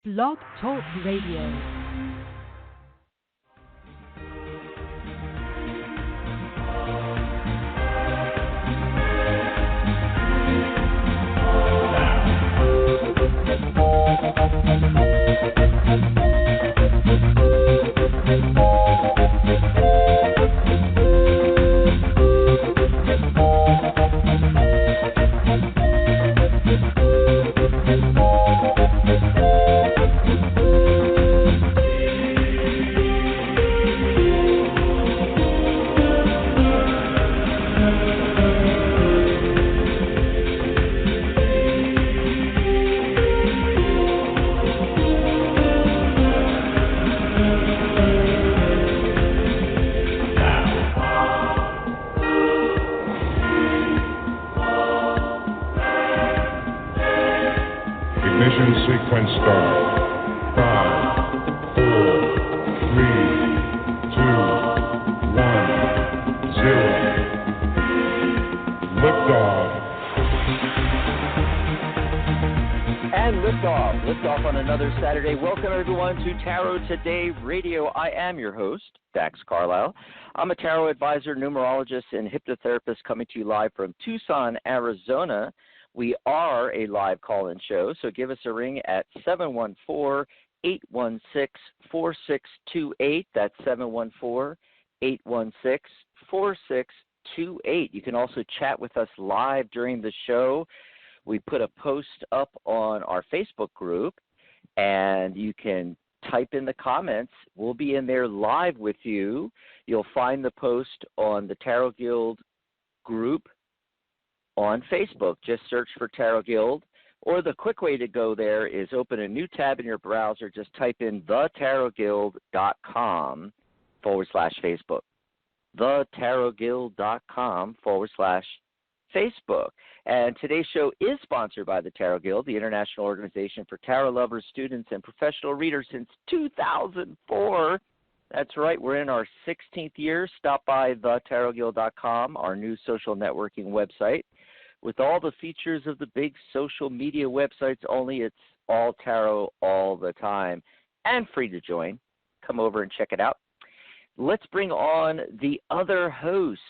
Blog Talk Radio. Ignition sequence start. 5, 4, 3, 2, 1, 0. Liftoff. And liftoff. Liftoff on another Saturday. Welcome, everyone, to Tarot Today Radio. I am your host, Dax Carlisle. I'm a tarot advisor, numerologist, and hypnotherapist coming to you live from Tucson, Arizona. We are a live call-in show, so give us a ring at 714-816-4628. That's 714-816-4628. You can also chat with us live during the show. We put a post up on our Facebook group, and you can type in the comments. We'll be in there live with you. You'll find the post on the Tarot Guild group on Facebook. Just search for Tarot Guild, or the quick way to go there is open a new tab in your browser. Just type in thetarotguild.com/Facebook. thetarotguild.com/Facebook. And today's show is sponsored by the Tarot Guild, the international organization for tarot lovers, students, and professional readers since 2004. That's right, we're in our 16th year. Stop by thetarotguild.com, our new social networking website. With all the features of the big social media websites, only it's all tarot all the time and free to join. Come over and check it out. Let's bring on the other host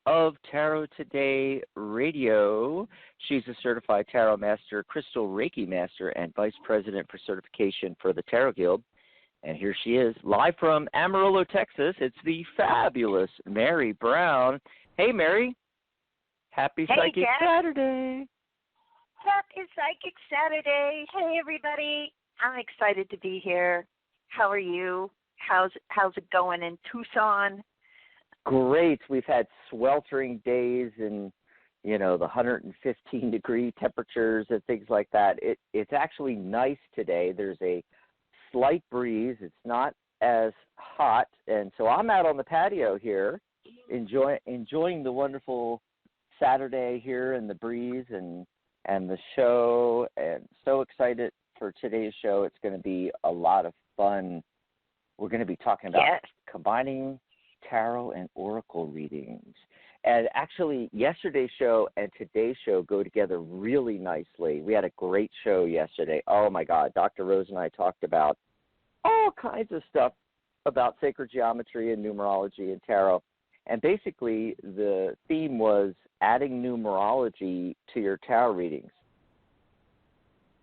of Tarot Today Radio. She's a certified tarot master, crystal Reiki master, and vice president for certification for the Tarot Guild. And here she is, live from Amarillo, Texas. It's the fabulous Mary Brown. Hey, Mary. Happy Psychic Jack. Saturday. Happy Psychic Saturday. Hey, everybody. I'm excited to be here. How are you? How's it going in Tucson? Great. We've had sweltering days and, the 115-degree temperatures and things like that. It's actually nice today. There's a slight breeze. It's not as hot. And so I'm out on the patio here enjoying the wonderful Saturday here and the breeze and the show, and so excited for today's show. It's going to be a lot of fun. We're going to be talking about combining tarot and oracle readings. And actually, yesterday's show and today's show go together really nicely. We had a great show yesterday. Oh, my God. Dr. Rose and I talked about all kinds of stuff about sacred geometry and numerology and tarot. And basically, the theme was adding numerology to your tarot readings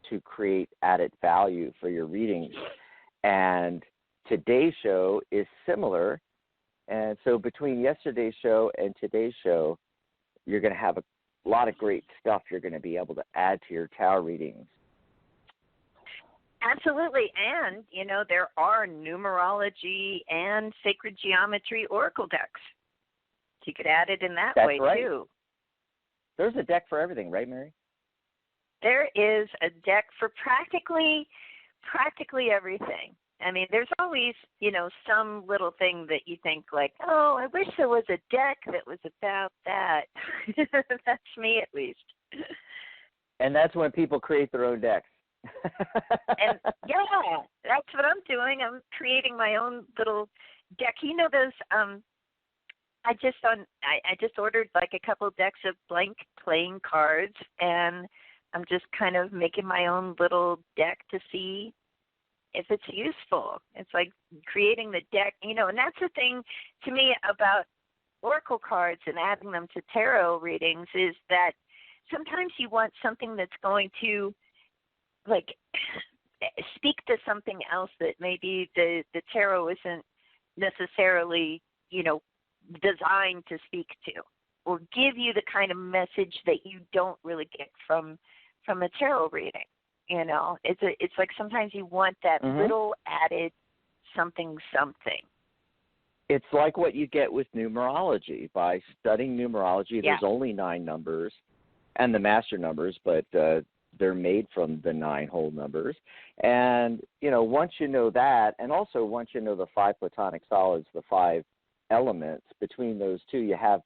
to create added value for your readings. And today's show is similar. And so between yesterday's show and today's show, you're going to have a lot of great stuff you're going to be able to add to your tarot readings. Absolutely. And, there are numerology and sacred geometry oracle decks. So you could add it in that That's way, right. too. There's a deck for everything, right, Mary? There is a deck for practically everything. I mean, there's always, some little thing that you think like, oh, I wish there was a deck that was about that. That's me, at least. And that's when people create their own decks. And, yeah, that's what I'm doing. I'm creating my own little deck. Those, I just ordered like a couple decks of blank playing cards, and I'm just kind of making my own little deck to see if it's useful. It's like creating the deck, and that's the thing to me about oracle cards and adding them to tarot readings is that sometimes you want something that's going to like speak to something else that maybe the tarot isn't necessarily, designed to speak to, or give you the kind of message that you don't really get from a tarot reading. It's like sometimes you want that little added something. It's like what you get with numerology. By studying numerology, there's only 9 numbers and the master numbers, but they're made from the 9 whole numbers. And, once you know that, and also once you know the 5 platonic solids, the 5 elements, between those 2, you have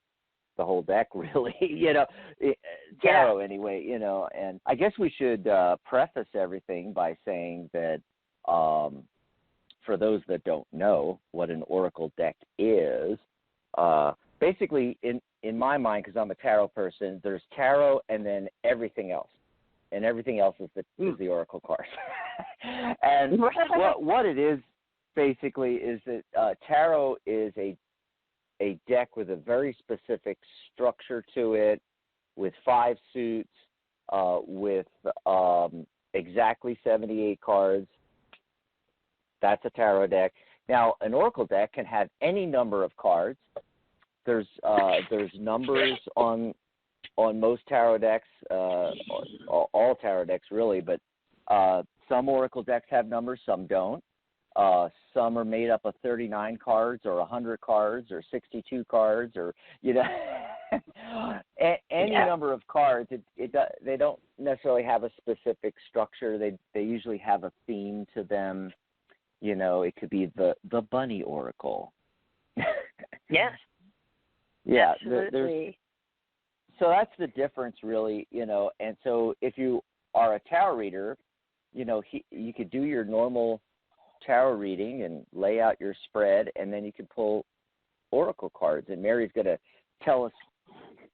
the whole deck, really, tarot anyway, and I guess we should preface everything by saying that for those that don't know what an oracle deck is, basically in my mind, because I'm a tarot person, there's tarot and then everything else. And everything else is the oracle cards. And what it is basically is that tarot is a deck with a very specific structure to it, with 5 suits, with exactly 78 cards. That's a tarot deck. Now, an oracle deck can have any number of cards. There's numbers on most tarot decks, all tarot decks really, but some oracle decks have numbers, some don't. Some are made up of 39 cards or 100 cards or 62 cards or, any number of cards. They don't necessarily have a specific structure. They usually have a theme to them. It could be the bunny oracle. Yes. Yeah. Absolutely. So that's the difference, really, and so if you are a tarot reader, you could do your normal tarot reading and lay out your spread, and then you can pull oracle cards. And Mary's going to tell us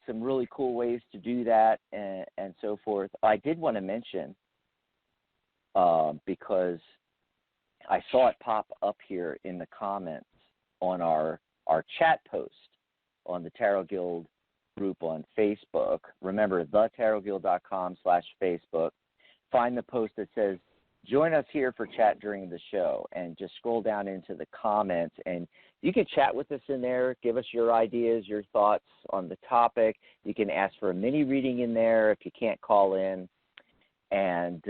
some really cool ways to do that and so forth. I did want to mention, because I saw it pop up here in the comments on our chat post on the Tarot Guild group on Facebook. Remember, thetarotguild.com/Facebook. Find the post that says, join us here for chat during the show, and just scroll down into the comments, and you can chat with us in there. Give us your ideas, your thoughts on the topic. You can ask for a mini reading in there if you can't call in, and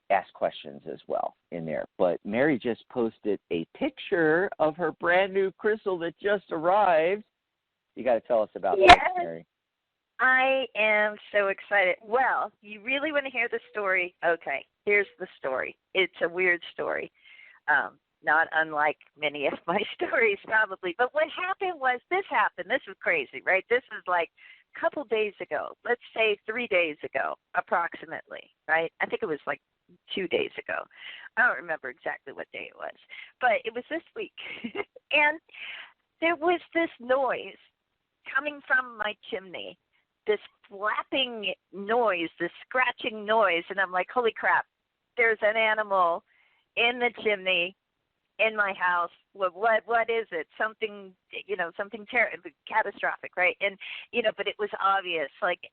ask questions as well in there. But Mary just posted a picture of her brand new crystal that just arrived. You got to tell us about that, Mary. I am so excited. Well, you really want to hear the story? Okay, here's the story. It's a weird story, not unlike many of my stories probably. But what happened was this happened. This was crazy, right? This is like a couple days ago. Let's say 3 days ago, approximately, right? I think it was like 2 days ago. I don't remember exactly what day it was, but it was this week. And there was this noise coming from my chimney, this flapping noise, this scratching noise, and I'm like, holy crap, there's an animal in the chimney in my house. What is it? Something, something catastrophic, right? And, but it was obvious, like,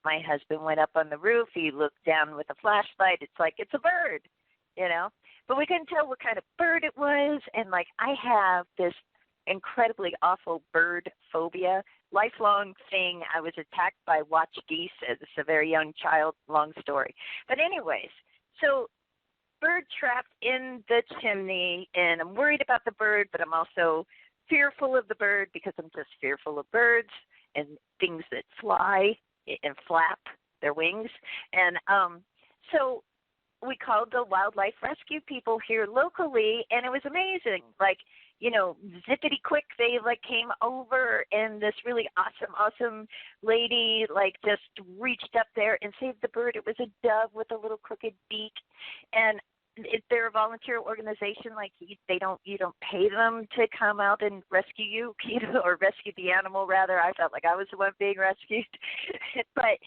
my husband went up on the roof, he looked down with a flashlight, it's like, it's a bird, but we couldn't tell what kind of bird it was, and like, I have this incredibly awful bird phobia, lifelong thing. I was attacked by watch geese as a very young child, long story. But anyways, so bird trapped in the chimney, and I'm worried about the bird, but I'm also fearful of the bird because I'm just fearful of birds and things that fly and flap their wings. And so we called the wildlife rescue people here locally, and it was amazing. Like, zippity quick, they like came over, and this really awesome lady like just reached up there and saved the bird. It was a dove with a little crooked beak, and they're a volunteer organization. Like you don't pay them to come out and rescue you, or rescue the animal rather. I felt like I was the one being rescued, but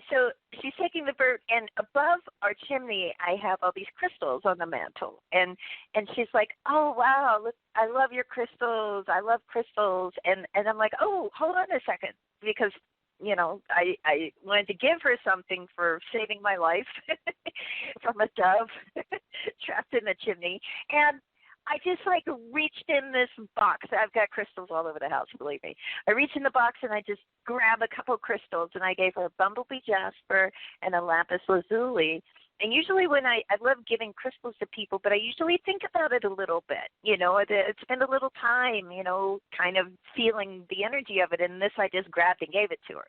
so she's taking the bird, and above our chimney, I have all these crystals on the mantle, and she's like, "Oh wow, look, I love your crystals. I love crystals," and I'm like, "Oh, hold on a second," because I wanted to give her something for saving my life from a dove trapped in the chimney, and I just reached in this box. I've got crystals all over the house, believe me. I reached in the box and I just grabbed a couple crystals, and I gave her a bumblebee jasper and a lapis lazuli. And usually when I love giving crystals to people, but I usually think about it a little bit, spend a little time, kind of feeling the energy of it. And this I just grabbed and gave it to her.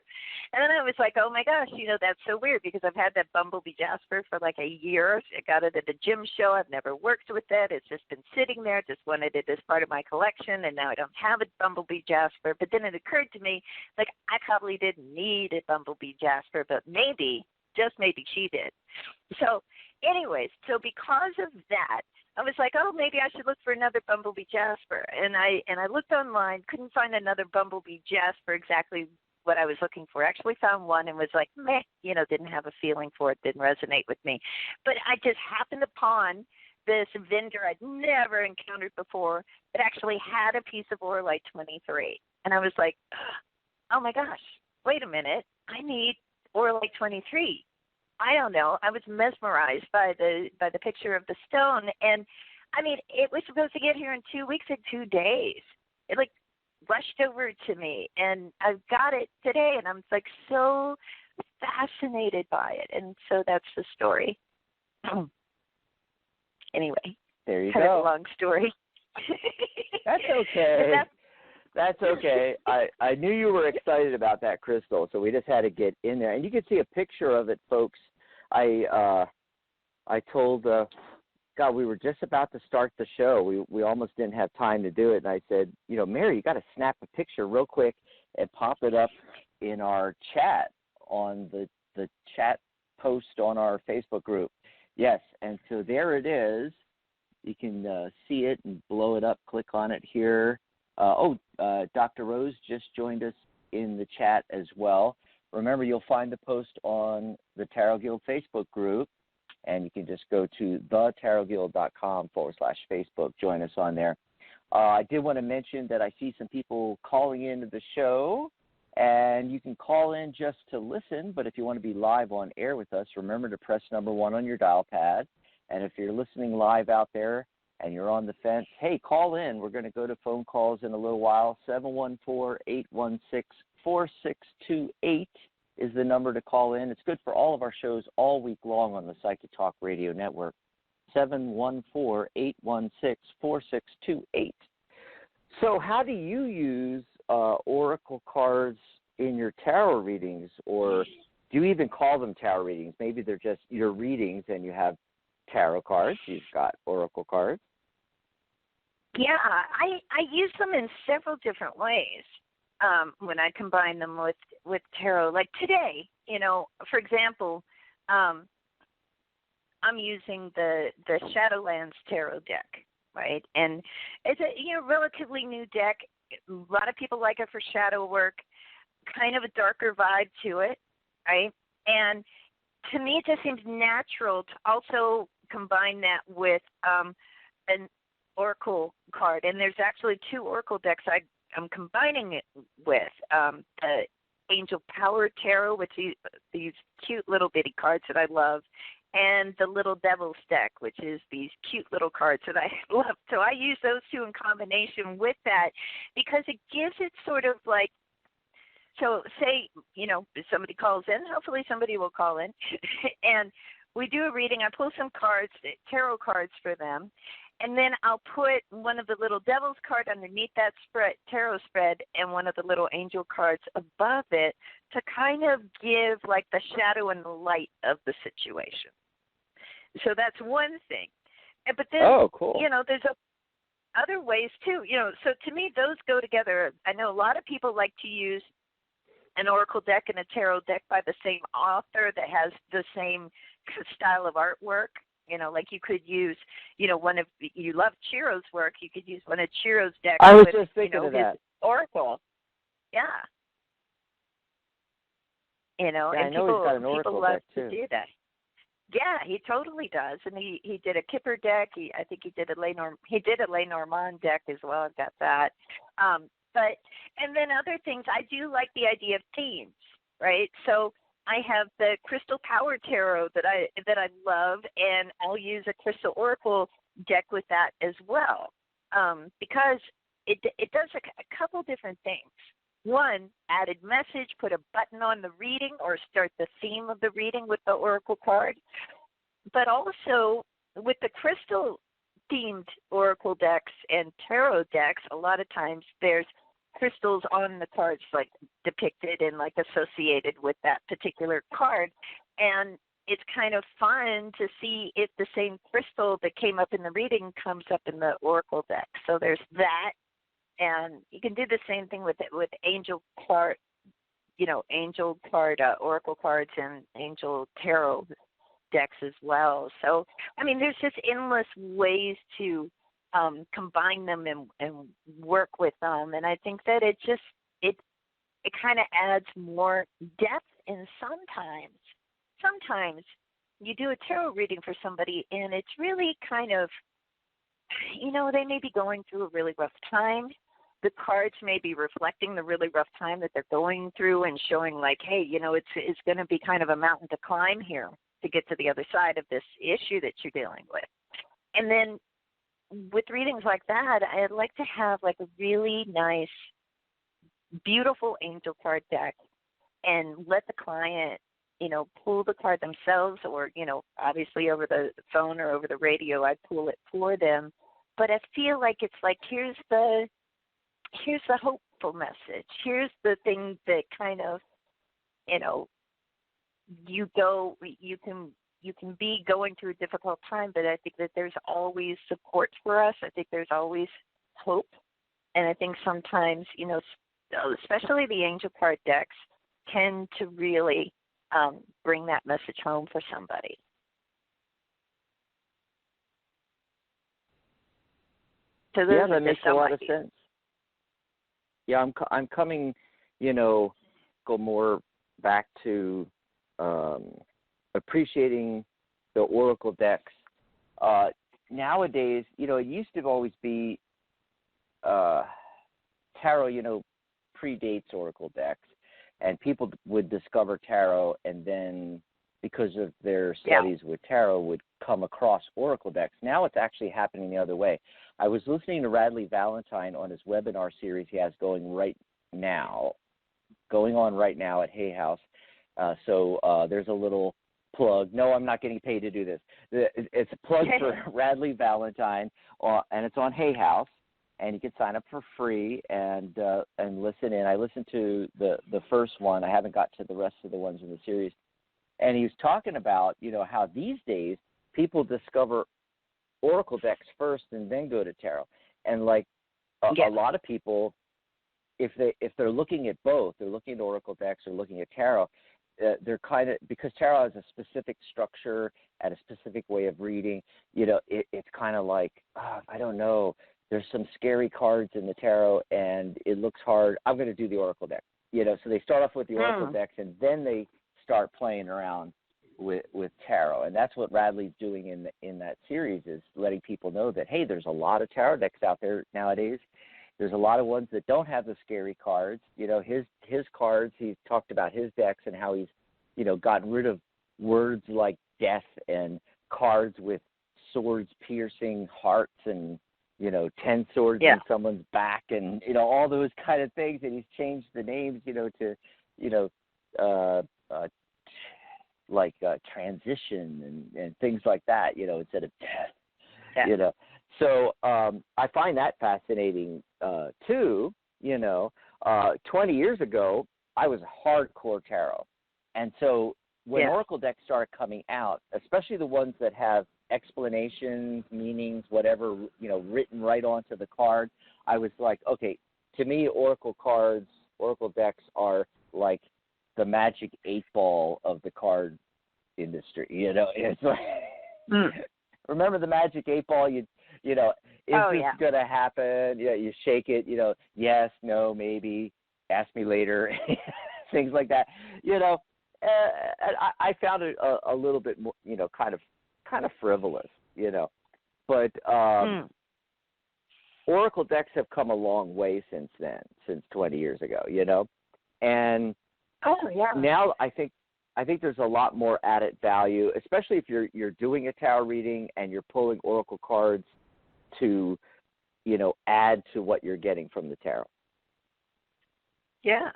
And then I was like, oh my gosh, that's so weird, because I've had that bumblebee jasper for like a year. I got it at a gym show. I've never worked with it. It's just been sitting there. Just wanted it as part of my collection. And now I don't have a bumblebee jasper. But then it occurred to me, like, I probably didn't need a bumblebee jasper, but maybe, just maybe she did. So anyways, because of that, I was like, oh, maybe I should look for another bumblebee jasper. And I looked online, couldn't find another bumblebee jasper exactly what I was looking for. Actually found one and was like, meh, didn't have a feeling for it, didn't resonate with me. But I just happened upon this vendor I'd never encountered before that actually had a piece of Orlite 23. And I was like, oh my gosh, wait a minute, I need Orlite 23. I don't know. I was mesmerized by the picture of the stone, and I mean, it was supposed to get here in 2 weeks and 2 days. It rushed over to me, and I've got it today, and I'm so fascinated by it, and so that's the story. Anyway, there you kind go. of a long story. That's okay. That's okay. I knew you were excited about that crystal, so we just had to get in there. And you can see a picture of it, folks. I told, God, we were just about to start the show. We almost didn't have time to do it. And I said, Mary, you got to snap a picture real quick and pop it up in our chat on the chat post on our Facebook group. Yes, and so there it is. You can see it and blow it up. Click on it here. Dr. Rose just joined us in the chat as well. Remember, you'll find the post on the Tarot Guild Facebook group, and you can just go to thetarotguild.com/Facebook. Join us on there. I did want to mention that I see some people calling into the show, and you can call in just to listen, but if you want to be live on air with us, remember to press number 1 on your dial pad. And if you're listening live out there, and you're on the fence, hey, call in. We're going to go to phone calls in a little while. 714-816-4628 is the number to call in. It's good for all of our shows all week long on the Psychic Talk Radio Network. 714-816-4628. So how do you use oracle cards in your tarot readings, or do you even call them tarot readings? Maybe they're just your readings and you have tarot cards. You've got oracle cards. Yeah, I use them in several different ways when I combine them with tarot. Like today, for example, I'm using the Shadowlands tarot deck, right? And it's a relatively new deck. A lot of people like it for shadow work, kind of a darker vibe to it, right? And to me, it just seems natural to also combine that with an oracle card. And there's actually 2 oracle decks I'm combining it with. The Angel Power Tarot, which is these cute little bitty cards that I love, and the Little Devil's deck, which is these cute little cards that I love. So I use those 2 in combination with that because it gives it sort of like, so say, if somebody calls in, hopefully somebody will call in, and we do a reading. I pull some cards, tarot cards for them, and then I'll put one of the Little Devil's card underneath that tarot spread and one of the little angel cards above it to kind of give like the shadow and the light of the situation. So that's one thing. But then, cool. There's other ways too. So to me, those go together. I know a lot of people like to use an oracle deck and a tarot deck by the same author that has the same style of artwork. Like you could use, one of, you love Chiro's work, you could use one of Chiro's decks. I was just thinking of that. Oracle. Yeah. You know, Yeah, and I know he's got an people Oracle love deck to too. do that. Yeah, he totally does, and he did a Kipper deck. I think he did a Lenormand deck as well. I've got that. But and then other things, I do like the idea of themes, right? So I have the Crystal Power Tarot that I love, and I'll use a Crystal Oracle deck with that as well, because it does a couple different things. One, added message, put a button on the reading or start the theme of the reading with the Oracle card. But also with the crystal themed Oracle decks and tarot decks, a lot of times there's crystals on the cards like depicted and like associated with that particular card. And it's kind of fun to see if the same crystal that came up in the reading comes up in the Oracle deck. So there's that. And you can do the same thing with angel card, Oracle cards and angel tarot decks as well. So, I mean, there's just endless ways to combine them and work with them. And I think that it kind of adds more depth. And sometimes you do a tarot reading for somebody and it's really kind of, they may be going through a really rough time. The cards may be reflecting the really rough time that they're going through and showing like, hey, it's going to be kind of a mountain to climb here to get to the other side of this issue that you're dealing with. And then with readings like that, I'd like to have like a really nice, beautiful angel card deck and let the client, pull the card themselves or, obviously over the phone or over the radio, I'd pull it for them. But I feel like it's like, here's the hopeful message. Here's the thing that kind of, you can be going through a difficult time, but I think that there's always support for us. I think there's always hope. And I think sometimes, especially the angel card decks tend to really bring that message home for somebody. So Yeah, that makes a lot of sense. Yeah, I'm coming, go more back to appreciating the Oracle decks. Nowadays, it used to always be tarot, predates Oracle decks, and people would discover tarot, and then because of their studies with tarot, would come across Oracle decks. Now it's actually happening the other way. I was listening to Radley Valentine on his webinar series he has going on right now at Hay House. So there's a little plug. No, I'm not getting paid to do this. It's a plug for Radley Valentine, and it's on Hay House, and you can sign up for free and listen in. I listened to the first one. I haven't got to the rest of the ones in the series. And he was talking about, how these days people discover Oracle decks first and then go to tarot. And like a lot of people, if they're looking at both, they're looking at Oracle decks or looking at tarot, they're kind of, because tarot has a specific structure and a specific way of reading, it's kind of like, I don't know, there's some scary cards in the tarot and it looks hard. I'm going to do the Oracle deck. So they start off with the Oracle decks and then they start playing around with tarot. And that's what Radley's doing in that series, is letting people know that, hey, there's a lot of tarot decks out there nowadays. There's a lot of ones that don't have the scary cards. His cards, he's talked about his decks and how he's, gotten rid of words like death and cards with swords piercing hearts and, 10 swords in someone's back and, all those kind of things. And he's changed the names, transition and things like that, instead of death, So I find that fascinating, too. 20 years ago, I was hardcore tarot. And so when Oracle decks started coming out, especially the ones that have explanations, meanings, whatever, written right onto the card, I was like, okay, to me, Oracle decks are like the magic 8-ball of the card industry. It's like, remember the magic 8-ball? Is this going to happen? You shake it, yes, no, maybe, ask me later, things like that, and I found it a little bit more, kind of frivolous, But Oracle decks have come a long way since then, since 20 years ago, and now I think there's a lot more added value, especially if you're doing a tarot reading and you're pulling Oracle cards to, add to what you're getting from the tarot. Yeah.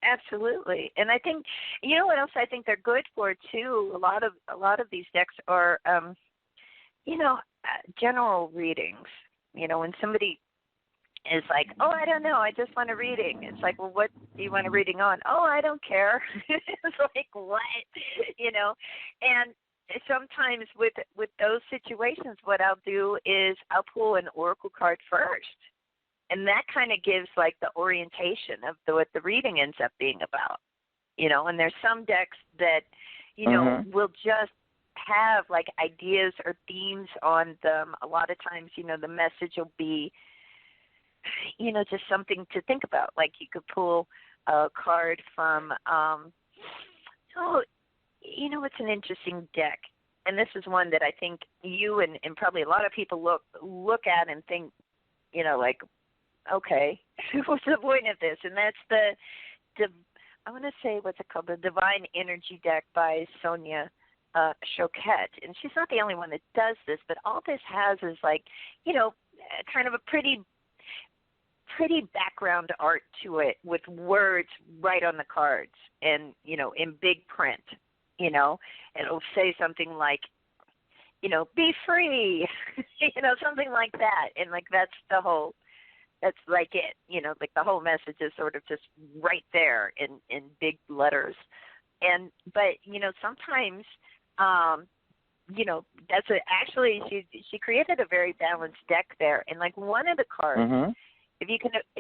Absolutely, and I think what else I think they're good for too. A lot of these decks are, general readings. When somebody is like, "Oh, I don't know, I just want a reading." It's like, "Well, what do you want a reading on?" "Oh, I don't care." It's like, what, And sometimes with those situations, what I'll do is I'll pull an oracle card first. And that kind of gives like the orientation of what the reading ends up being about, and there's some decks that, will just have like ideas or themes on them. A lot of times, the message will be, just something to think about. Like you could pull a card from, it's an interesting deck. And this is one that I think you and probably a lot of people look at and think, like, okay, what's the point of this? And that's I want to say, what's it called? The Divine Energy deck by Sonia Choquette. And she's not the only one that does this, but all this has is like, kind of a pretty background art to it with words right on the cards and, in big print, and it'll say something like, be free, something like that. And like, that's like it, like the whole message is sort of just right there in big letters. But sometimes, that's actually, she created a very balanced deck there. And like one of the cards, if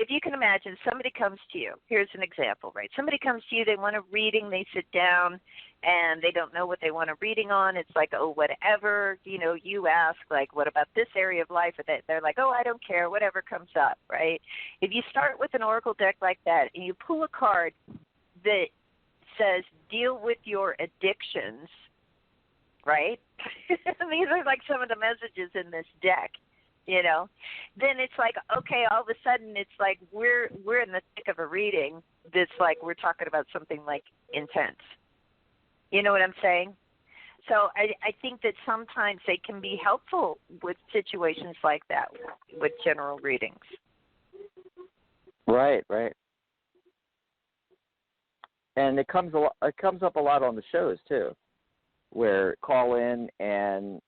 you can imagine, somebody comes to you. Here's an example, right? Somebody comes to you, they want a reading, they sit down, and they don't know what they want a reading on. It's like, oh, whatever, you ask, like, what about this area of life? They're like, oh, I don't care, whatever comes up, right? If you start with an oracle deck like that and you pull a card that says, deal with your addictions, right? These are like some of the messages in this deck. Then it's like, okay, all of a sudden it's like we're in the thick of a reading that's like we're talking about something like intense. You know what I'm saying? So I think that sometimes they can be helpful with situations like that with general readings. Right. And it comes up a lot on the shows too, where call in and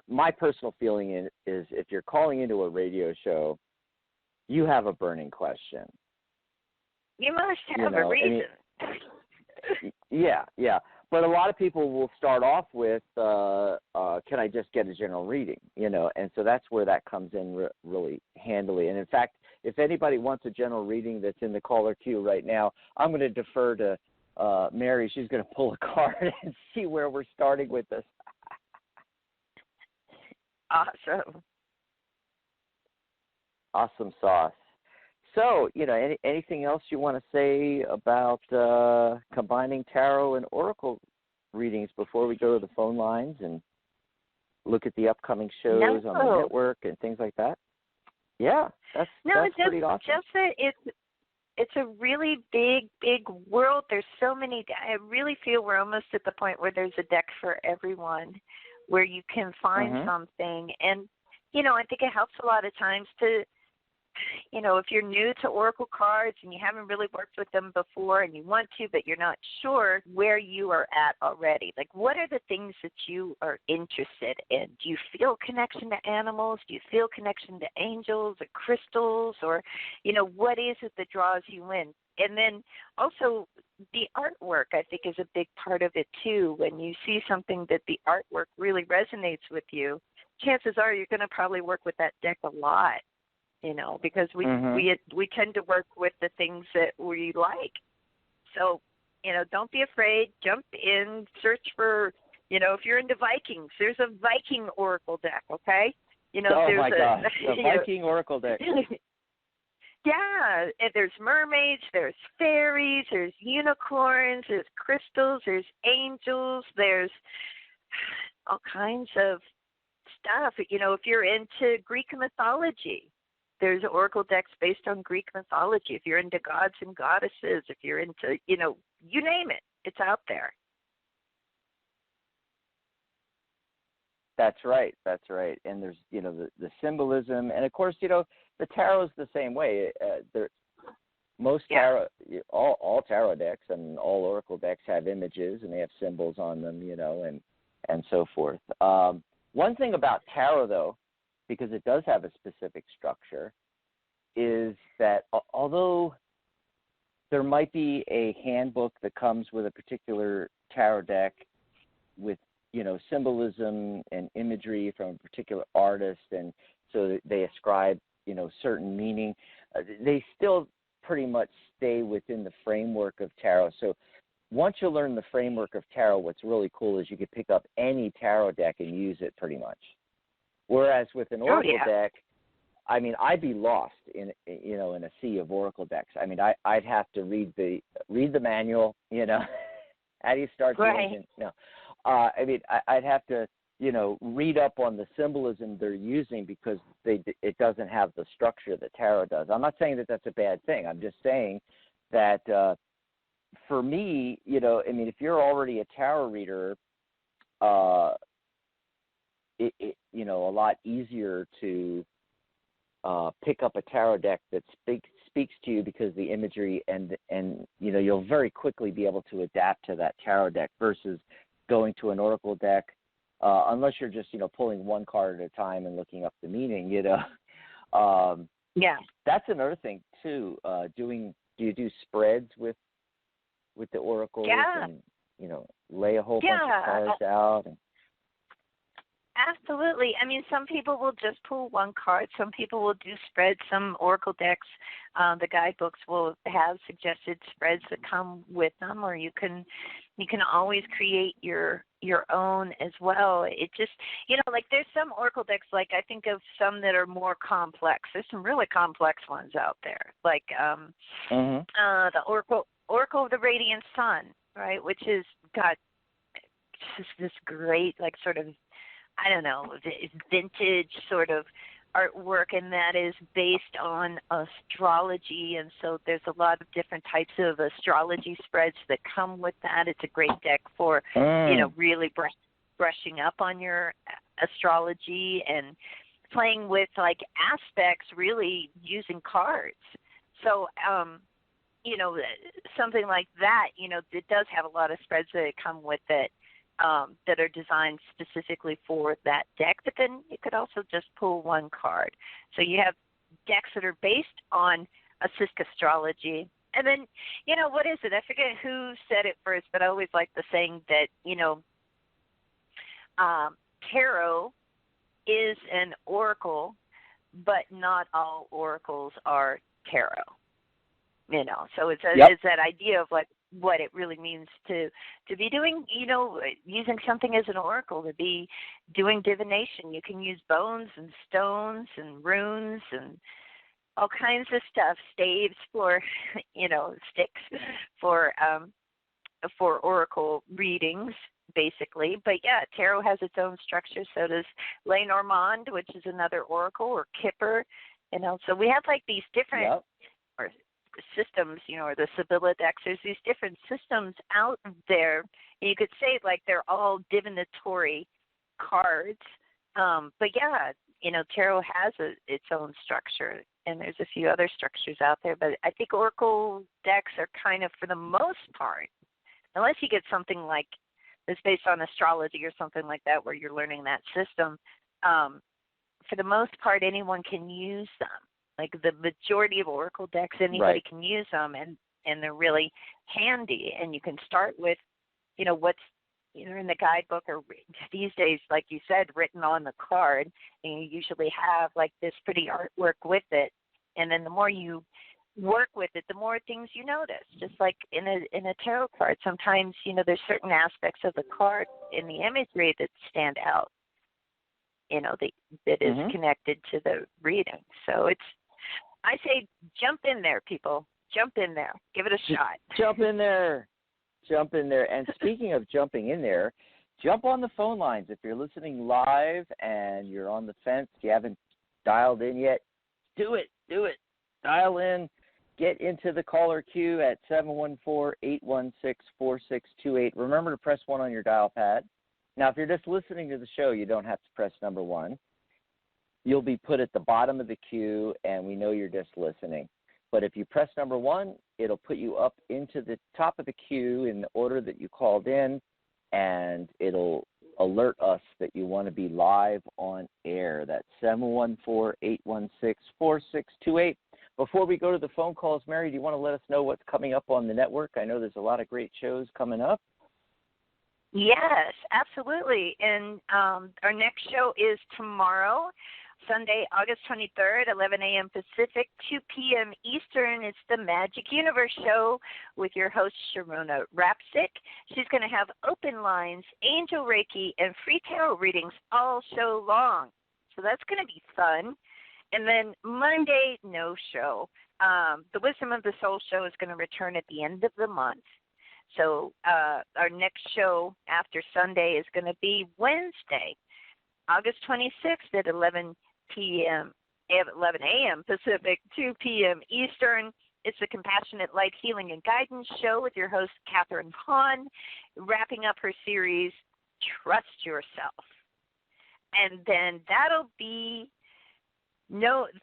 my personal feeling is if you're calling into a radio show, you have a burning question. You must have a reason. Yeah. But a lot of people will start off with, can I just get a general reading? And so that's where that comes in really handily. And in fact, if anybody wants a general reading that's in the caller queue right now, I'm going to defer to Mary. She's going to pull a card and see where we're starting with this. Awesome sauce. So, anything else you want to say about combining tarot and oracle readings before we go to the phone lines and look at the upcoming shows on the network and things like that? Yeah, that's pretty awesome. Just that it's a really big world. There's so many. I really feel we're almost at the point where there's a deck for everyone, where you can find something. And, I think it helps a lot of times to, if you're new to oracle cards and you haven't really worked with them before and you want to, but you're not sure where you are at already. Like, what are the things that you are interested in? Do you feel connection to animals? Do you feel connection to angels or crystals? Or, what is it that draws you in? And then also the artwork, I think, is a big part of it, too. When you see something that the artwork really resonates with you, chances are you're going to probably work with that deck a lot, because we tend to work with the things that we like. So, don't be afraid. Jump in, search for, if you're into Vikings, there's a Viking oracle deck, okay? Oh, my gosh, the Viking oracle deck. Yeah, and there's mermaids, there's fairies, there's unicorns, there's crystals, there's angels, there's all kinds of stuff. You know, if you're into Greek mythology, there's oracle decks based on Greek mythology. If you're into gods and goddesses, if you're into, you know, you name it, it's out there. That's right. That's right. And there's, you know, the symbolism, and of course, you know, the tarot's the same way. Most tarot, all tarot decks and all oracle decks have images, and they have symbols on them, you know, and so forth. One thing about tarot, though, because it does have a specific structure, is that although there might be a handbook that comes with a particular tarot deck with, you know, symbolism and imagery from a particular artist, and so they ascribe, you know, certain meaning, they still pretty much stay within the framework of tarot. So once you learn the framework of tarot, what's really cool is you can pick up any tarot deck and use it pretty much. Whereas with an oracle deck, I mean, I'd be lost in, you know, in a sea of oracle decks. I mean, I'd have to read the manual, you know. How do you start the engine? No. I mean, I'd have to, you know, read up on the symbolism they're using, because it doesn't have the structure that tarot does. I'm not saying that that's a bad thing. I'm just saying that for me, you know, I mean, if you're already a tarot reader, it you know, a lot easier to pick up a tarot deck that speaks to you, because the imagery and you know, you'll very quickly be able to adapt to that tarot deck versus going to an oracle deck, unless you're just, you know, pulling one card at a time and looking up the meaning, you know. That's another thing too. Do you do spreads with the oracles and, you know, lay a whole bunch of cards out? Absolutely. I mean, some people will just pull one card. Some people will do spreads. Some oracle decks, the guidebooks will have suggested spreads that come with them, or you can always create your own as well. It just, you know, like there's some oracle decks, like I think of some that are more complex. There's some really complex ones out there, like the Oracle of the Radiant Sun, right, which has got just this great, like, sort of, I don't know, vintage sort of artwork, and that is based on astrology. And so there's a lot of different types of astrology spreads that come with that. It's a great deck for, you know, really brushing up on your astrology and playing with, like, aspects, really using cards. So, you know, something like that, you know, it does have a lot of spreads that come with it. That are designed specifically for that deck, but then you could also just pull one card. So you have decks that are based on astrology. And then, you know, what is it? I forget who said it first, but I always like the saying that, you know, tarot is an oracle, but not all oracles are tarot. You know, so it's that idea of, like, what it really means to be doing, you know, using something as an oracle, to be doing divination. You can use bones and stones and runes and all kinds of stuff, staves for, you know, sticks for oracle readings, basically. But yeah, tarot has its own structure. So does Lenormand, which is another oracle, or Kipper. You know, so we have, like, these different systems, you know, or the Sibylla decks. There's these different systems out there, and you could say, like, they're all divinatory cards. But yeah, you know, tarot has its own structure, and there's a few other structures out there. But I think oracle decks are kind of, for the most part, unless you get something like that's based on astrology or something like that, where you're learning that system, for the most part, anyone can use them. Like, the majority of oracle decks, anybody can use them, and they're really handy. And you can start with, you know, what's, you know, in the guidebook, or these days, like you said, written on the card. And you usually have, like, this pretty artwork with it. And then the more you work with it, the more things you notice. Just like in a tarot card, sometimes, you know, there's certain aspects of the card in the imagery that stand out, you know, that is connected to the reading. So I say jump in there, people. Jump in there. Give it a shot. Jump in there. Jump in there. And speaking of jumping in there, jump on the phone lines. If you're listening live and you're on the fence, you haven't dialed in yet, do it. Do it. Dial in. Get into the caller queue at 714-816-4628. Remember to press 1 on your dial pad. Now, if you're just listening to the show, you don't have to press number 1. You'll be put at the bottom of the queue, and we know you're just listening. But if you press number 1, it'll put you up into the top of the queue in the order that you called in, and it'll alert us that you want to be live on air. That's 714-816-4628. Before we go to the phone calls, Mary, do you want to let us know what's coming up on the network? I know there's a lot of great shows coming up. Yes, absolutely. And our next show is tomorrow, Sunday, August 23rd, 11 a.m. Pacific, 2 p.m. Eastern. It's the Magic Universe Show with your host, Sharona Rapsick. She's going to have open lines, angel Reiki, and free tarot readings all show long. So that's going to be fun. And then Monday, no show. The Wisdom of the Soul show is going to return at the end of the month. So our next show after Sunday is going to be Wednesday, August 26th at 11 a.m. Pacific, 2 p.m. Eastern. It's the Compassionate Light Healing and Guidance show with your host, Catherine Hahn, wrapping up her series, Trust Yourself. And then that'll be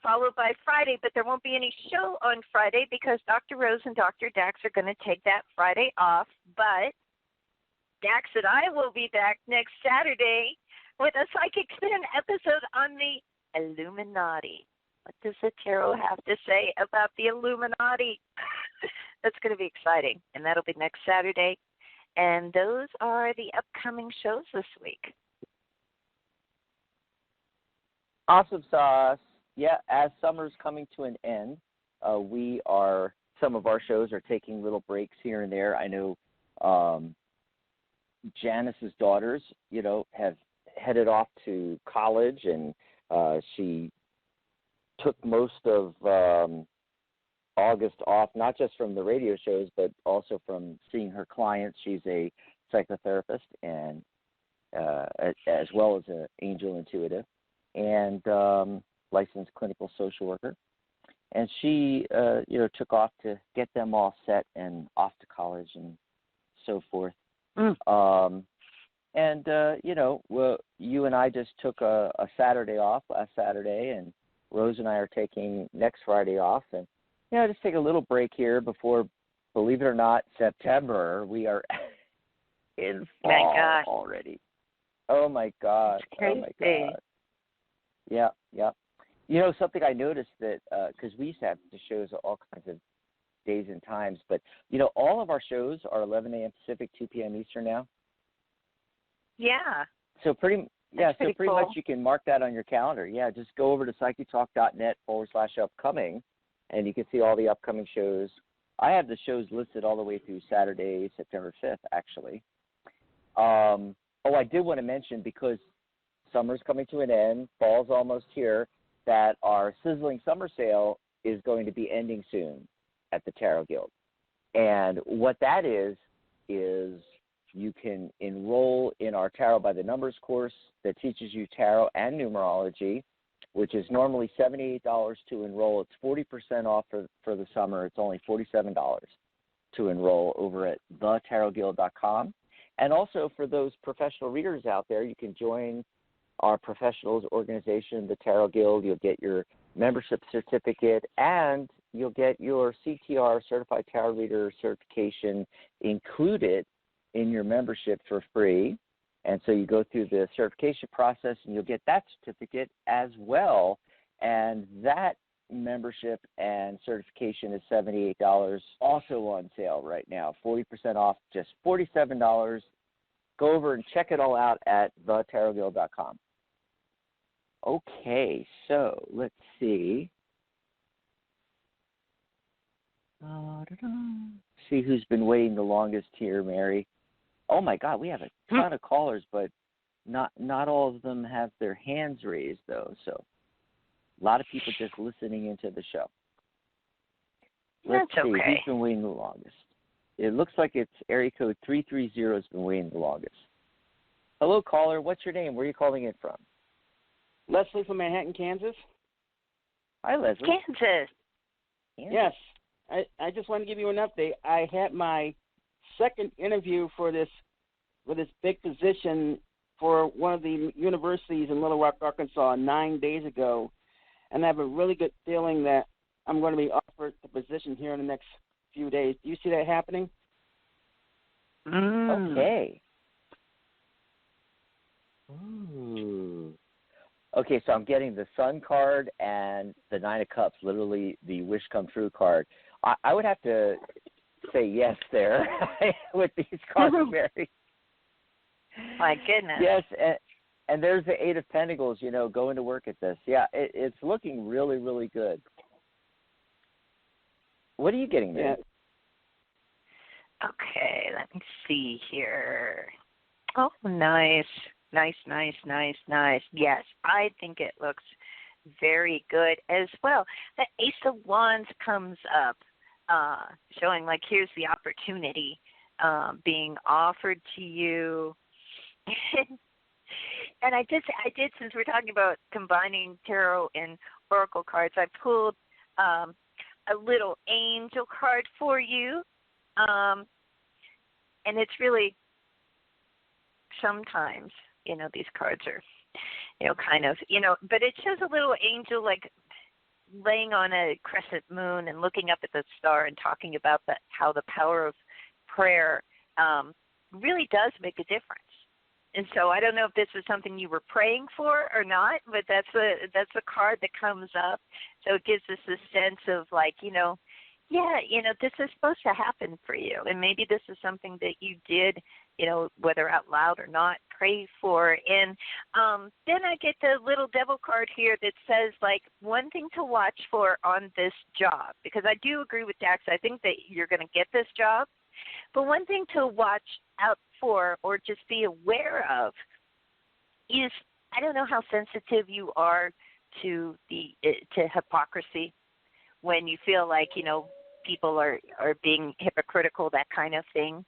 followed by Friday, but there won't be any show on Friday because Dr. Rose and Dr. Dax are going to take that Friday off. But Dax and I will be back next Saturday with a Psychic Spin episode on the Illuminati. What does the tarot have to say about the Illuminati? That's going to be exciting, and that'll be next Saturday. And those are the upcoming shows this week. Awesome sauce. Yeah, as summer's coming to an end, some of our shows are taking little breaks here and there. I know Janice's daughters, have headed off to college, and she took most of August off, not just from the radio shows, but also from seeing her clients. She's a psychotherapist and as well as an angel intuitive and licensed clinical social worker. And she, took off to get them all set and off to college and so forth. Well, you and I just took a Saturday off last Saturday, and Rose and I are taking next Friday off. And, just take a little break here before, believe it or not, September. We are in fall already. Oh, my God. Oh, my God. Yeah. Something I noticed that, because we used to have the shows all kinds of days and times, but, all of our shows are 11 a.m. Pacific, 2 p.m. Eastern now. Yeah. So pretty cool. much you can mark that on your calendar. Yeah, just go over to psychetalk.net/upcoming, and you can see all the upcoming shows. I have the shows listed all the way through Saturday, September 5th, actually. I did want to mention, because summer's coming to an end, fall's almost here, that our Sizzling Summer Sale is going to be ending soon at the Tarot Guild. And what that is you can enroll in our Tarot by the Numbers course that teaches you tarot and numerology, which is normally $78 to enroll. It's 40% off for the summer. It's only $47 to enroll over at thetarotguild.com. And also for those professional readers out there, you can join our professionals organization, the Tarot Guild. You'll get your membership certificate, and you'll get your CTR, Certified Tarot Reader certification, included in your membership for free. And so you go through the certification process, and you'll get that certificate as well. And that membership and certification is $78, also on sale right now, 40% off, just $47. Go over and check it all out at thetarotguild.com. Okay, so let's see. See who's been waiting the longest here, Mary. Oh, my God, we have a ton of callers, but not all of them have their hands raised, though. So a lot of people just listening into the show. Let's That's see. okay. Who's been waiting the longest? It looks like it's area code 330 has been waiting the longest. Hello, caller. What's your name? Where are you calling in from? Leslie from Manhattan, Kansas. Hi, Leslie. Kansas. Yes, I just want to give you an update. I had my second interview for this big position for one of the universities in Little Rock, Arkansas, 9 days ago, and I have a really good feeling that I'm going to be offered the position here in the next few days. Do you see that happening? Okay. Ooh. Okay, so I'm getting the Sun card and the Nine of Cups, literally the Wish Come True card. I would have to say yes there with these cards, Mary. My goodness. Yes, and there's the Eight of Pentacles, going to work at this. Yeah, it's looking really, really good. What are you getting there? Yeah. Okay, let me see here. Oh, nice. Nice. Yes, I think it looks very good as well. The Ace of Wands comes up, showing like here's the opportunity being offered to you. And I did, since we're talking about combining tarot and oracle cards, I pulled a little angel card for you. And it's really sometimes, these cards are, kind of, but it shows a little angel like laying on a crescent moon and looking up at the star and talking about how the power of prayer really does make a difference. And so I don't know if this was something you were praying for or not, but that's a card that comes up. So it gives us a sense of like, this is supposed to happen for you. And maybe this is something that you did, whether out loud or not, pray for. And then I get the little devil card here that says, like, one thing to watch for on this job. Because I do agree with Dax. I think that you're going to get this job. But one thing to watch out for or just be aware of is, I don't know how sensitive you are to hypocrisy when you feel like, people are being hypocritical, that kind of thing.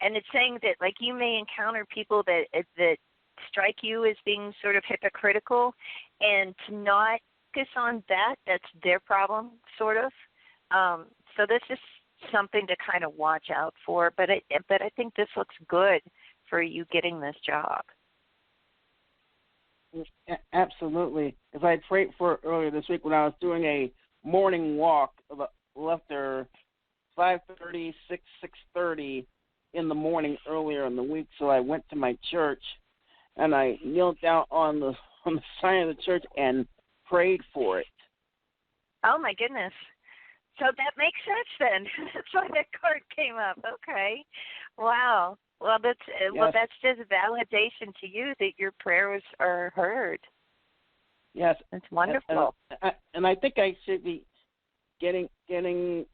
And it's saying that, like, you may encounter people that strike you as being sort of hypocritical, and to not focus on that's their problem, sort of. So this is something to kind of watch out for. But I think this looks good for you getting this job. Absolutely. As I prayed for earlier this week when I was doing a morning walk, left there 5:30, 6:30 in the morning earlier in the week. So I went to my church and I kneeled down on the sign of the church and prayed for it. Oh my goodness! So that makes sense then. That's why that card came up. Okay, wow. Well, that's just validation to you that your prayers are heard. Yes, that's wonderful. And I think I should be getting it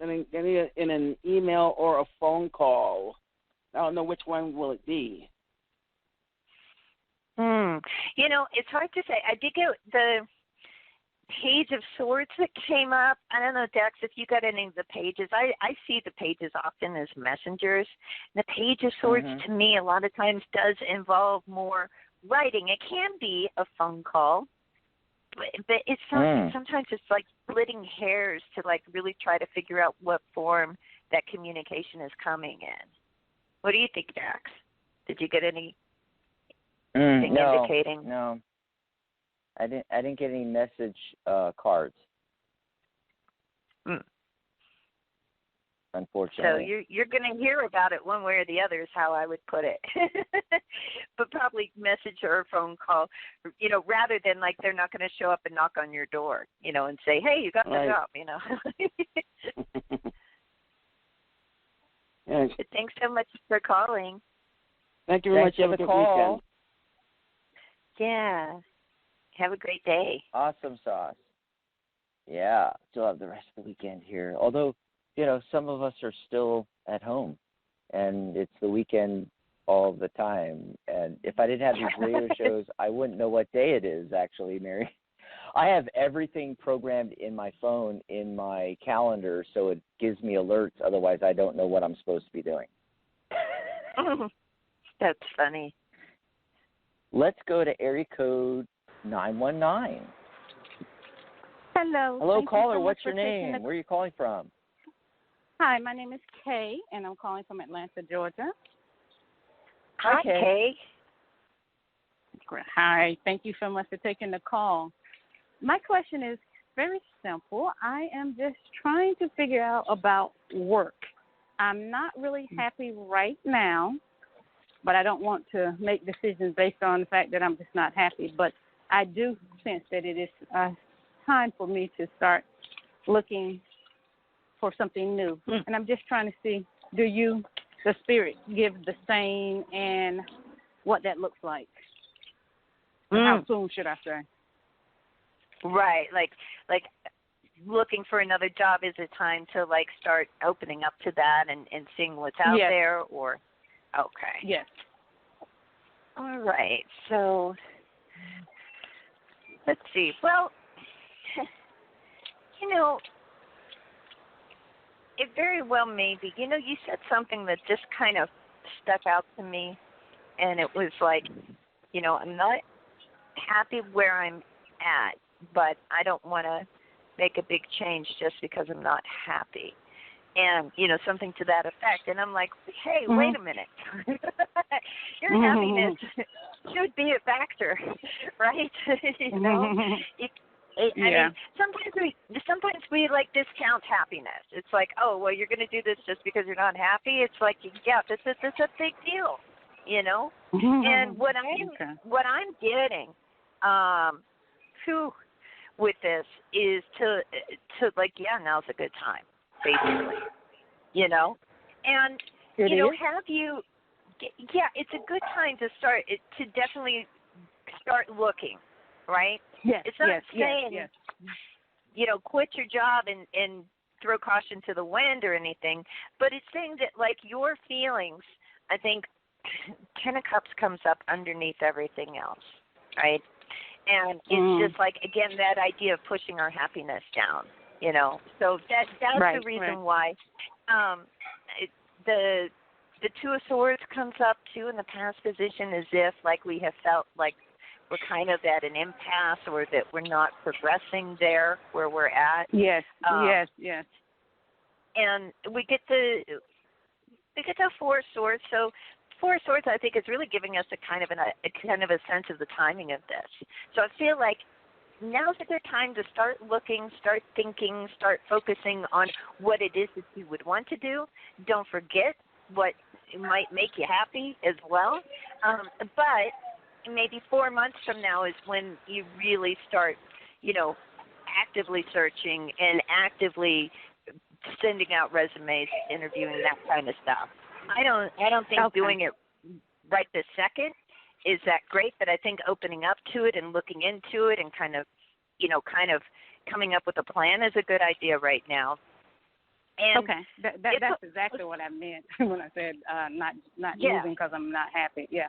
in an email or a phone call. I don't know which one will it be. It's hard to say. I did get the Page of Swords that came up. I don't know, Dex, if you got any of the pages. I see the pages often as messengers. The Page of Swords, to me, a lot of times does involve more writing. It can be a phone call, but it's sometimes it's like splitting hairs to like really try to figure out what form that communication is coming in. What do you think, Dax? Did you get anything indicating? No. I didn't get any message cards. Unfortunately. So you're going to hear about it one way or the other is how I would put it. But probably message or a phone call, rather than like they're not going to show up and knock on your door, and say, hey, you got the job, Yes. Thanks so much for calling. Thank you very much. Have a good weekend. Yeah. Have a great day. Awesome sauce. Yeah, still have the rest of the weekend here. Although, some of us are still at home, and it's the weekend all the time. And if I didn't have these radio shows, I wouldn't know what day it is, actually, Mary. I have everything programmed in my phone in my calendar, so it gives me alerts. Otherwise, I don't know what I'm supposed to be doing. That's funny. Let's go to area code 919. Hello. Hello, Thank caller. you so What's much your for taking name? Where are you calling from? Hi, my name is Kay, and I'm calling from Atlanta, Georgia. Hi, Kay. Hi. Thank you so much for taking the call. My question is very simple. I am just trying to figure out about work. I'm not really happy right now, but I don't want to make decisions based on the fact that I'm just not happy. But I do sense that it is time for me to start looking for something new. And I'm just trying to see, do you, the spirit, give the same and what that looks like? How soon should I say? Right, like looking for another job. Is it time to like start opening up to that and seeing what's out there? Or okay, yes. All right, so let's see. Well, it very well may be. You said something that just kind of stuck out to me, and it was like, I'm not happy where I'm at, but I don't want to make a big change just because I'm not happy. And, something to that effect. And I'm like, hey, wait a minute. Your happiness should be a factor, right? I mean, sometimes we like discount happiness. It's like, oh, well, you're going to do this just because you're not happy. It's like, yeah, this is a big deal, And what I'm getting with this is to like, yeah, now's a good time, basically, and have you, yeah, it's a good time to definitely start looking, right? Yes. It's not saying, quit your job and throw caution to the wind or anything, but it's saying that like your feelings, I think, Ten of Cups comes up underneath everything else, right? And it's just like, again, that idea of pushing our happiness down, So that's the reason why the Two of Swords comes up, too, in the past position, as if, like, we have felt like we're kind of at an impasse or that we're not progressing there where we're at. Yes. And we get the Four of Swords, so Four of Swords, I think, is really giving us a kind of a sense of the timing of this. So I feel like now's a good time to start looking, start thinking, start focusing on what it is that you would want to do. Don't forget what might make you happy as well. But maybe 4 months from now is when you really start, actively searching and actively sending out resumes, interviewing, that kind of stuff. I don't think doing it right this second is that great, but I think opening up to it and looking into it and kind of coming up with a plan is a good idea right now. And that's exactly what I meant when I said not moving because I'm not happy. Yeah,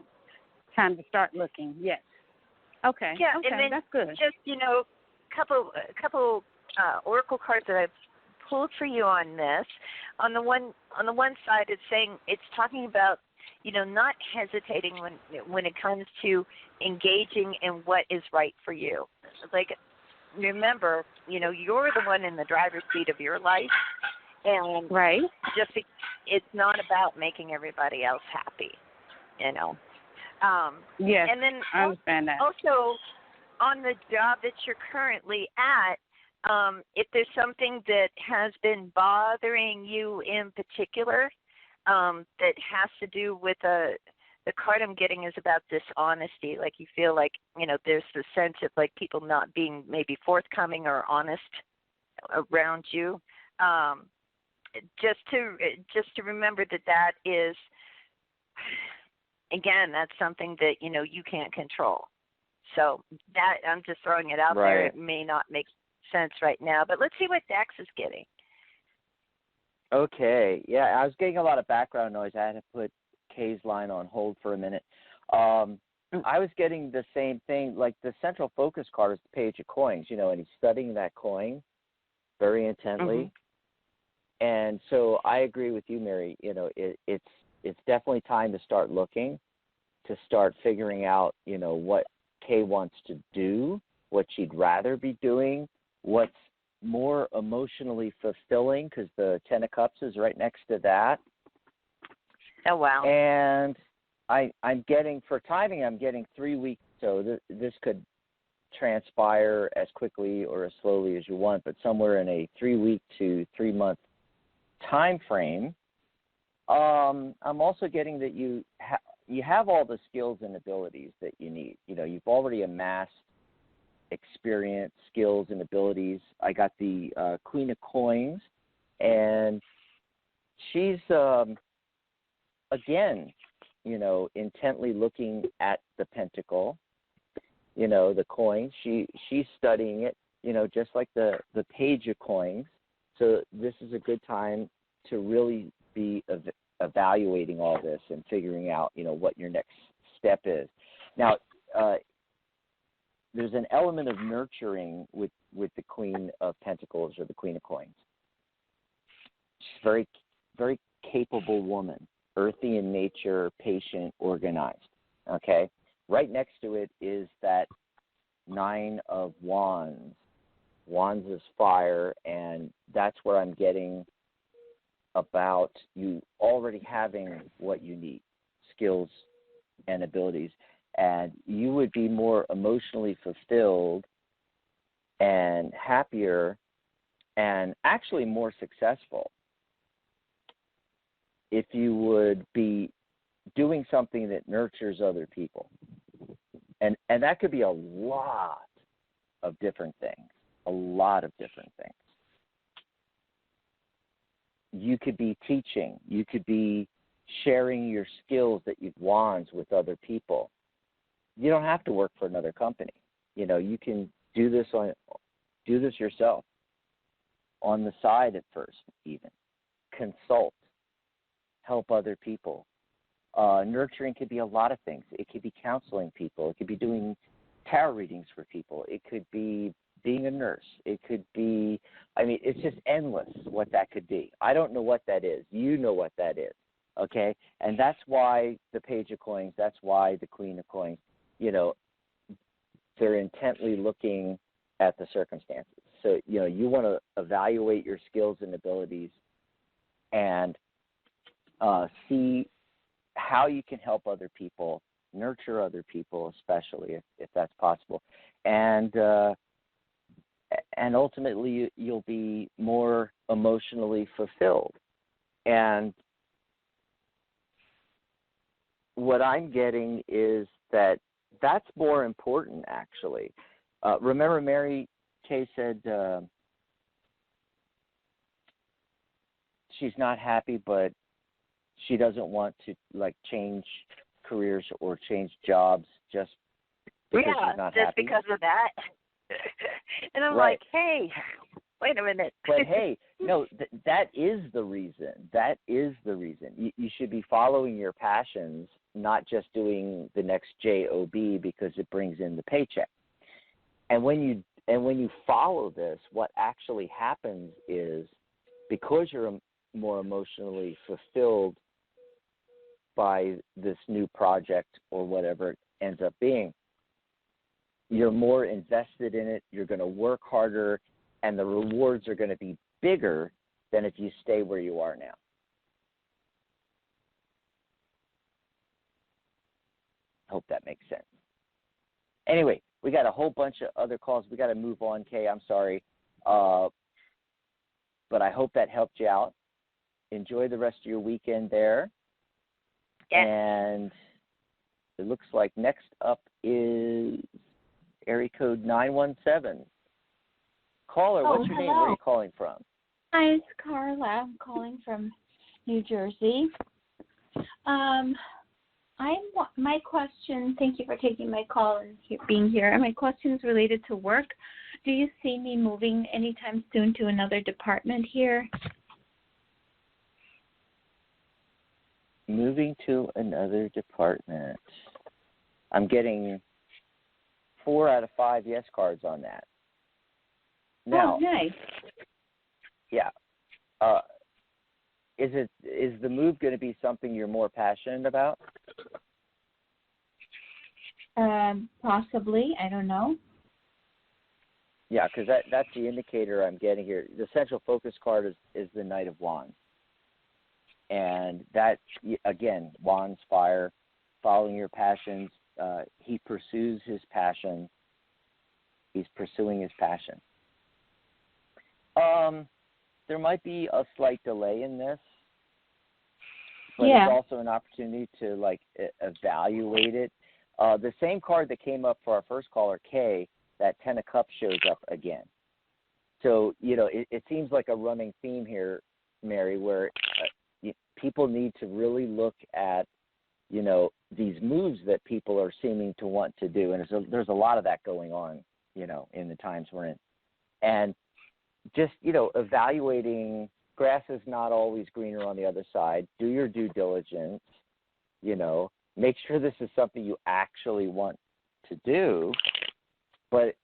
time to start looking. Yes. Okay. Yeah, okay, and then that's good. Just couple oracle cards that I've pulled for you on this. On the one side, it's talking about not hesitating when it comes to engaging in what is right for you. Like, remember, you're the one in the driver's seat of your life, and it's not about making everybody else happy. Yes, and then I understand that. Also, on the job that you're currently at, if there's something that has been bothering you in particular, that has to do with the card I'm getting is about dishonesty. Like you feel like, there's the sense of like people not being maybe forthcoming or honest around you. Just to remember that is, again, that's something that, you can't control. So that, I'm just throwing it out there. It may not make sense right now, but let's see what Dax is getting. Okay. Yeah, I was getting a lot of background noise. I had to put Kay's line on hold for a minute. I was getting the same thing. Like the central focus card is the page of coins, and he's studying that coin very intently. And so I agree with you, Mary. It's definitely time to start looking, to start figuring out, what Kay wants to do, what she'd rather be doing, what's more emotionally fulfilling, because the Ten of Cups is right next to that. Oh, wow. And I'm getting, for timing, I'm getting 3 weeks, so this could transpire as quickly or as slowly as you want, but somewhere in a 3-week to 3-month time frame. I'm also getting that you have all the skills and abilities that you need. You've already amassed experience, skills, and abilities. I got the Queen of Coins, and she's, again, intently looking at the pentacle, the coin. She's studying it, just like the page of coins. So this is a good time to really be evaluating all this and figuring out, what your next step is. Now, there's an element of nurturing with the Queen of Pentacles or the Queen of Coins. She's a very, very capable woman, earthy in nature, patient, organized. Okay? Right next to it is that 9 of Wands. Wands is fire, and that's where I'm getting about you already having what you need, skills and abilities. And you would be more emotionally fulfilled and happier and actually more successful if you would be doing something that nurtures other people. And that could be a lot of different things, a lot of different things. You could be teaching. You could be sharing your skills that you've wands with other people. You don't have to work for another company. You can do this yourself on the side at first, even. Consult. Help other people. Nurturing could be a lot of things. It could be counseling people. It could be doing tarot readings for people. It could be being a nurse. It could be, it's just endless what that could be. I don't know what that is. You know what that is, okay? And that's why the Page of Coins, that's why the Queen of Coins, they're intently looking at the circumstances. So, you want to evaluate your skills and abilities and see how you can help other people, nurture other people, especially if that's possible. And ultimately, you'll be more emotionally fulfilled. And what I'm getting is that that's more important, actually. Remember, Mary Kay said she's not happy, but she doesn't want to, change careers or change jobs just because she's not happy. Just because of that. And I'm right. like, hey, wait a minute. But hey, no, that is the reason. That is the reason. You should be following your passions, not just doing the next job because it brings in the paycheck. And when you follow this, what actually happens is, because you're more emotionally fulfilled by this new project or whatever it ends up being, you're more invested in it, you're going to work harder, and the rewards are going to be bigger than if you stay where you are now. Hope that makes sense. Anyway, we got a whole bunch of other calls. We got to move on, Kay. I'm sorry. But I hope that helped you out. Enjoy the rest of your weekend there. Yes. And it looks like next up is area code 917. Caller, what's your name? Where are you calling from? Hi, it's Carlisle. I'm calling from New Jersey. My question, thank you for taking my call and being here. My question is related to work. Do you see me moving anytime soon to another department here? Moving to another department. I'm getting 4 out of 5 yes cards on that. Now, nice. Yeah. Is the move going to be something you're more passionate about? Possibly. I don't know. Yeah, because that's the indicator I'm getting here. The central focus card is the Knight of Wands. And that, again, Wands, fire, following your passions. He pursues his passion. He's pursuing his passion. There might be a slight delay in this, but it's also an opportunity to, evaluate it. The same card that came up for our first caller, Kay, that 10 of Cups shows up again. So, it seems like a running theme here, Mary, where people need to really look at, these moves that people are seeming to want to do. And there's a lot of that going on, in the times we're in. And just, evaluating, grass is not always greener on the other side. Do your due diligence, make sure this is something you actually want to do. But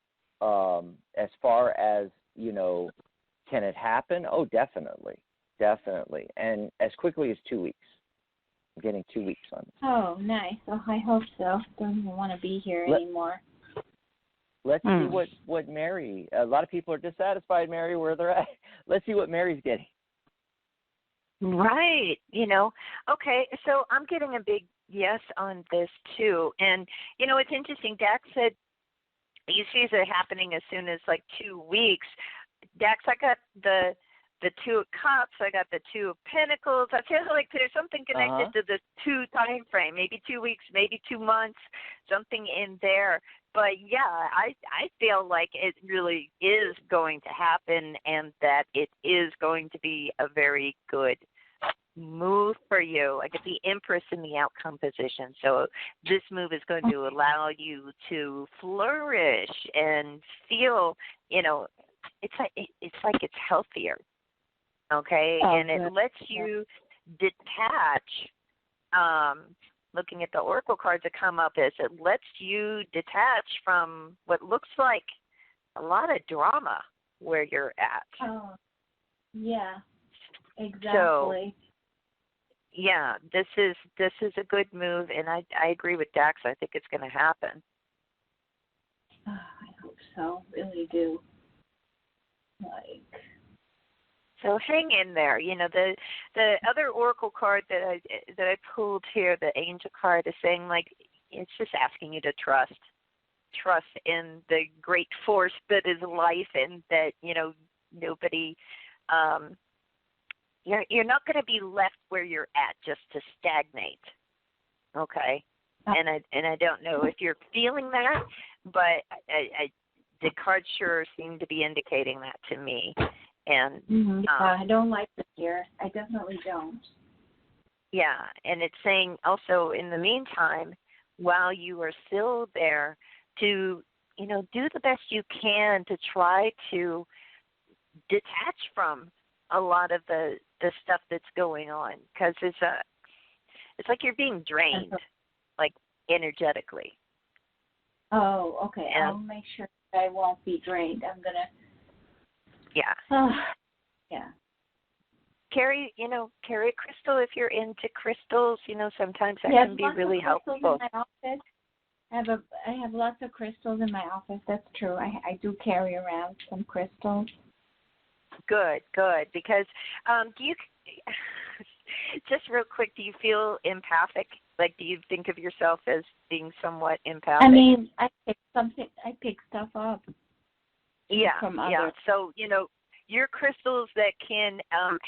as far as, can it happen? Oh, definitely. Definitely. And as quickly as 2 weeks. I'm getting 2 weeks on this. Oh, nice. Oh, I hope so. Don't even want to be here anymore. Let's see what Mary, a lot of people are dissatisfied, Mary, where they're at. Let's see what Mary's getting. Right. Okay, so I'm getting a big yes on this too. And, it's interesting. Dax said he sees it happening as soon as 2 weeks. Dax, I got the 2 of Cups, I got the 2 of Pentacles. I feel like there's something connected to the 2 time frame, maybe 2 weeks, maybe 2 months, something in there. But yeah, I feel like it really is going to happen, and that it is going to be a very good move for you. I get the Empress in the outcome position. So this move is going to allow you to flourish and feel, it's like it's healthier. Okay, and it lets you detach. Looking at the oracle cards that come up, it lets you detach from what looks like a lot of drama where you're at. Oh, yeah, exactly. So, yeah, this is a good move, and I agree with Dax. I think it's going to happen. Oh, I hope so. Really do. So hang in there. The other oracle card that I pulled here, the angel card, is saying it's just asking you to trust in the great force that is life, and that nobody. You're not going to be left where you're at just to stagnate. Okay, and I don't know if you're feeling that, but the cards sure seem to be indicating that to me. And I don't like this here. I definitely don't. Yeah, and it's saying also in the meantime, while you are still there, to do the best you can to try to detach from a lot of the stuff that's going on, because it's like you're being drained, energetically. Oh, okay. And I'll make sure that I won't be drained. I'm gonna. Yeah. Yeah. Carry a crystal if you're into crystals. Sometimes that can be really helpful. In my office. I have lots of crystals in my office. That's true. I do carry around some crystals. Good. Because do you just real quick? Do you feel empathic? Do you think of yourself as being somewhat empathic? I mean, I pick stuff up. Yeah, from others. Yeah. So, your crystals that can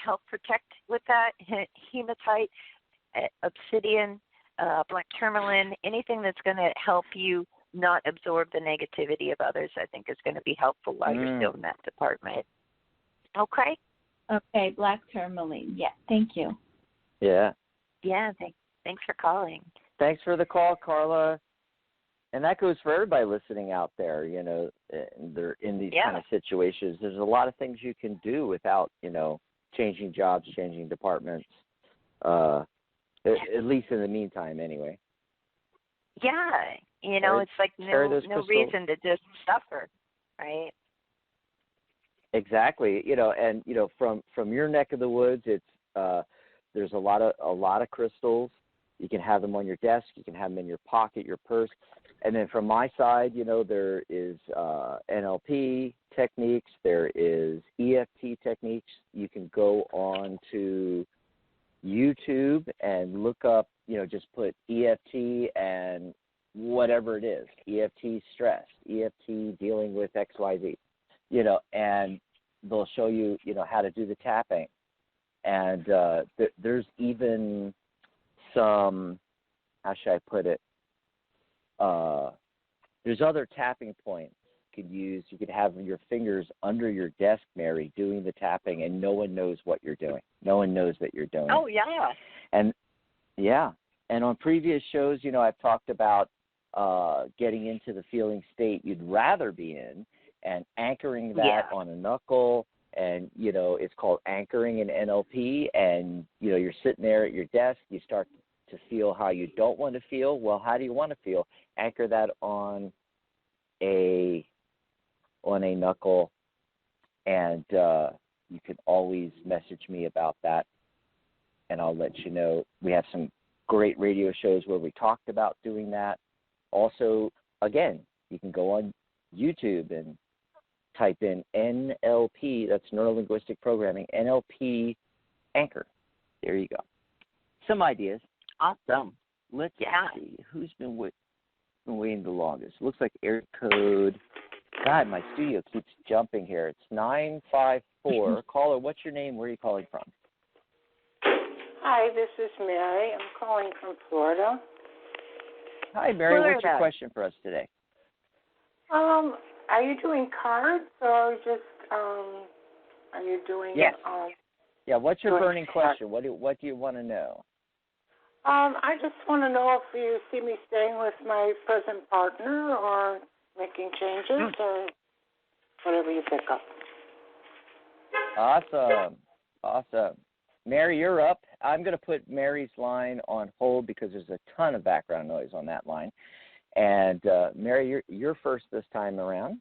help protect with that, hematite, obsidian, black tourmaline, anything that's going to help you not absorb the negativity of others, I think is going to be helpful while you're still in that department. Okay? Okay, black tourmaline. Yeah, thank you. Yeah. Yeah, thanks for calling. Thanks for the call, Carla. And that goes for everybody listening out there. They're in these kind of situations. There's a lot of things you can do without, changing jobs, changing departments, at least in the meantime, anyway. Yeah, Right. it's like Carry no those no crystals. reason to just suffer, right? Exactly. And from your neck of the woods, it's there's a lot of crystals. You can have them on your desk. You can have them in your pocket, your purse. And then from my side, there is NLP techniques. There is EFT techniques. You can go on to YouTube and look up, just put EFT and whatever it is, EFT stress, EFT dealing with XYZ, and they'll show you, how to do the tapping. And there's even some, how should I put it? There's other tapping points you could use. You could have your fingers under your desk, Mary, doing the tapping, and no one knows what you're doing. No one knows that you're doing Oh, it. yeah. And, yeah. And on previous shows, I've talked about getting into the feeling state you'd rather be in and anchoring that on a knuckle. And, it's called anchoring in NLP. And, you're sitting there at your desk. You start to feel how you don't want to feel. Well, how do you want to feel? Anchor that on a knuckle. And you can always message me about that, and I'll let you know. We have some great radio shows where we talked about doing that. Also, again, you can go on YouTube and type in NLP, that's Neuro-Linguistic Programming, NLP Anchor. There you go. Some ideas. Awesome. Let's see. Who's been waiting the longest? Looks like area code. God, my studio keeps jumping here. It's 954. Caller, what's your name? Where are you calling from? Hi, this is Mary. I'm calling from Florida. Hi, Mary. Florida. What's your question for us today? Are you doing cards or just are you doing? Yes. Yeah. What's your burning cards? question? What do you want to know? I just want to know if you see me staying with my present partner or making changes or whatever you pick up. Awesome. Mary, you're up. I'm going to put Mary's line on hold because there's a ton of background noise on that line. And Mary, you're first this time around.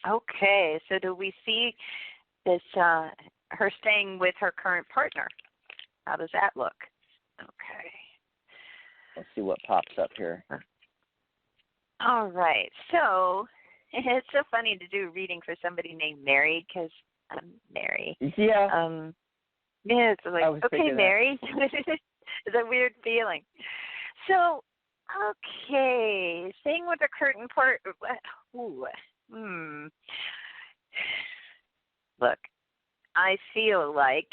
Okay, so do we see this her staying with her current partner? How does that look? Okay. Let's see what pops up here. All right. So it's so funny to do a reading for somebody named Mary because I'm Mary. Yeah. Yeah, it's like, okay, Mary. It's a weird feeling. So, okay, staying with the curtain part. Look, I feel like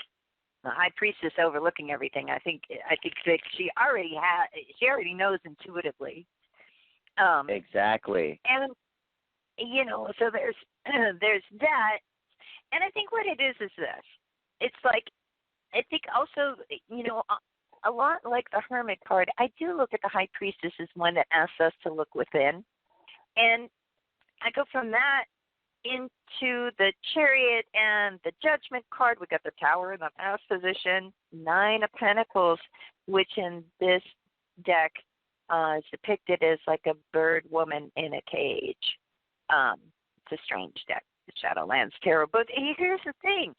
the high priestess overlooking everything. I think that she already knows intuitively. Exactly. And so there's that, and I think what it is this. It's like, I think also, a lot like the hermit card, I do look at the high priestess as one that asks us to look within, and I go from that into the chariot and the judgment card. We got the tower in the past position, 9 of pentacles, which in this deck is depicted as like a bird woman in a cage. It's a strange deck, the Shadowlands Tarot. But here's the thing.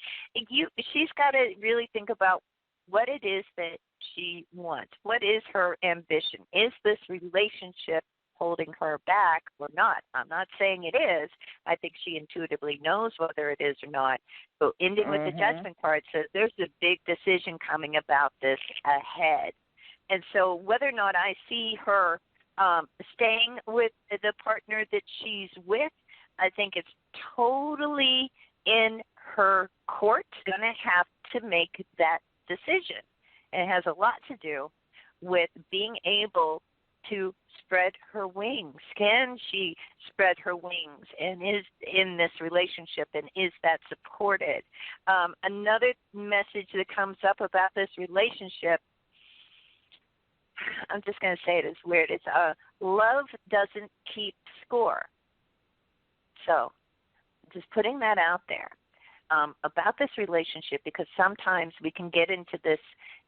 She's got to really think about what it is that she wants. What is her ambition? Is this relationship holding her back or not? I'm not saying it is. I think she intuitively knows whether it is or not. But ending with the judgment card says there's a big decision coming about this ahead. And so whether or not I see her staying with the partner that she's with, I think it's totally in her court. She's going to have to make that decision. And it has a lot to do with being able to spread her wings. Can she spread her wings and is in this relationship, and is that supported? Another message that comes up about this relationship, I'm just going to say it, it's weird. It's love doesn't keep score. So just putting that out there about this relationship, because sometimes we can get into this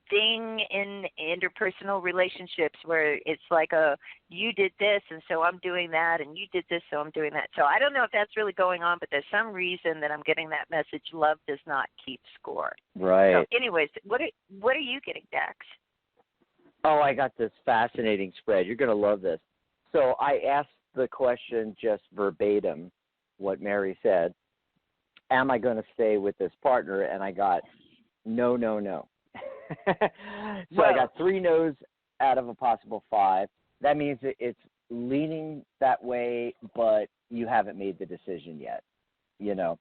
thing in interpersonal relationships where it's like you did this and so I'm doing that, and you did this so I'm doing that. So I don't know if that's really going on, but there's some reason that I'm getting that message. Love does not keep score. Right. So anyways, what are you getting, Dax? Oh, I got this fascinating spread. You're going to love this. So I asked the question just verbatim, what Mary said. Am I going to stay with this partner? And I got no, no, no. So I got 3 no's out of a possible 5. That means it's leaning that way, but you haven't made the decision yet, you know.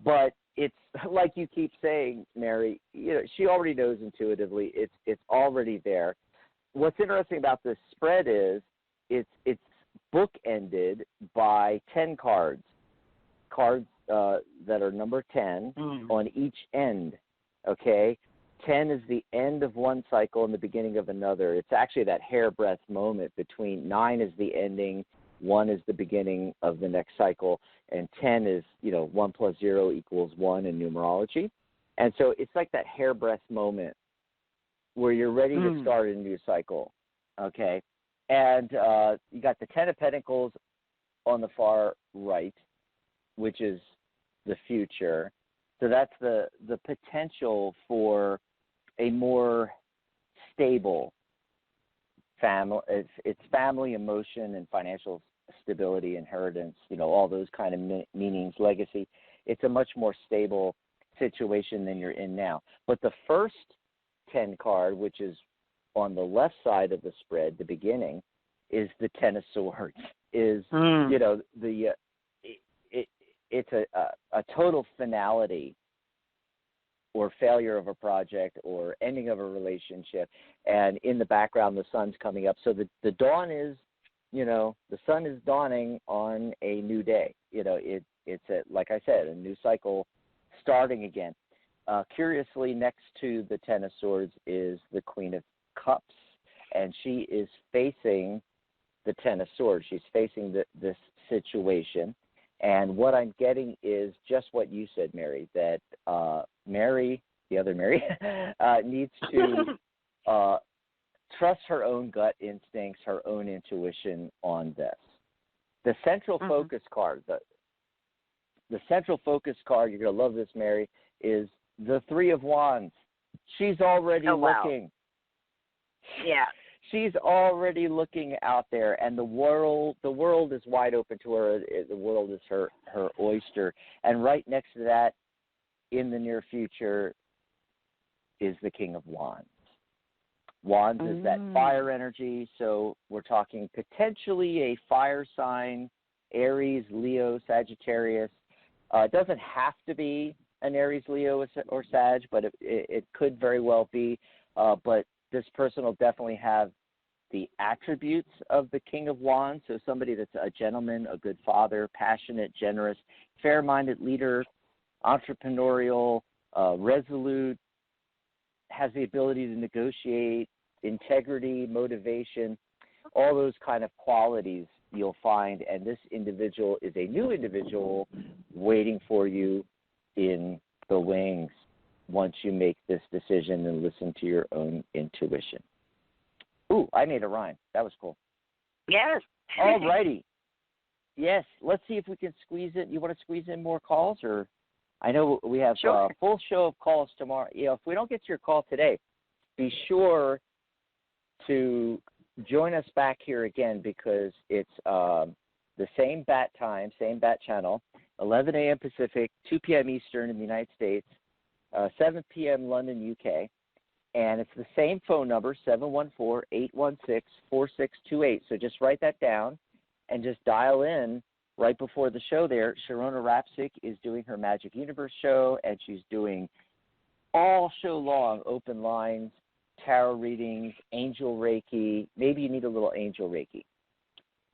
But it's like you keep saying, Mary, you know, she already knows intuitively. It's already there. What's interesting about this spread is it's bookended by 10 cards that are number 10 on each end, okay? 10 is the end of one cycle and the beginning of another. It's actually that hairbreadth moment between 9 is the ending, 1 is the beginning of the next cycle, and 10 is, 1 plus 0 equals 1 in numerology. And so it's like that hairbreadth moment where you're ready to start a new cycle, okay? And you got the 10 of Pentacles on the far right, which is the future. So that's the potential for a more stable family. It's family, emotion, and financial stability, inheritance, all those kind of meanings, legacy. It's a much more stable situation than you're in now. But the first 10 card, which is on the left side of the spread, the beginning, is the 10 of Swords. It's a total finality or failure of a project or ending of a relationship, and in the background the sun's coming up. So the dawn is, the sun is dawning on a new day. It's like I said, a new cycle starting again. Curiously, next to the 10 of Swords is the Queen of Cups, and she is facing the 10 of Swords. She's facing this situation. And what I'm getting is just what you said, Mary, that Mary, the other Mary, needs to trust her own gut instincts, her own intuition on this. The central focus card, the central focus card, you're going to love this, Mary, is the 3 of Wands. She's already looking. Yeah. She's already looking out there, and the world is wide open to her. The world is her oyster. And right next to that, in the near future, is the King of Wands. Wands is that fire energy, so we're talking potentially a fire sign, Aries, Leo, Sagittarius. It doesn't have to be an Aries, Leo, or Sag, but it could very well be. But this person will definitely have the attributes of the King of Wands, so somebody that's a gentleman, a good father, passionate, generous, fair-minded leader, entrepreneurial, resolute, has the ability to negotiate, integrity, motivation, all those kind of qualities you'll find. And this individual is a new individual waiting for you in the wings once you make this decision and listen to your own intuition. Ooh, I made a rhyme. That was cool. Yes. All righty. Yes, let's see if we can squeeze it. You want to squeeze in more calls? Or I know we have a full show of calls tomorrow. If we don't get to your call today, be sure to join us back here again, because it's the same bat time, same bat channel, 11 a.m. Pacific, 2 p.m. Eastern in the United States, 7 p.m. London, UK. And it's the same phone number, 714-816-4628. So just write that down and just dial in right before the show there. Sharona Rapsick is doing her Magic Universe show, and she's doing all show long open lines, tarot readings, angel Reiki. Maybe you need a little angel Reiki.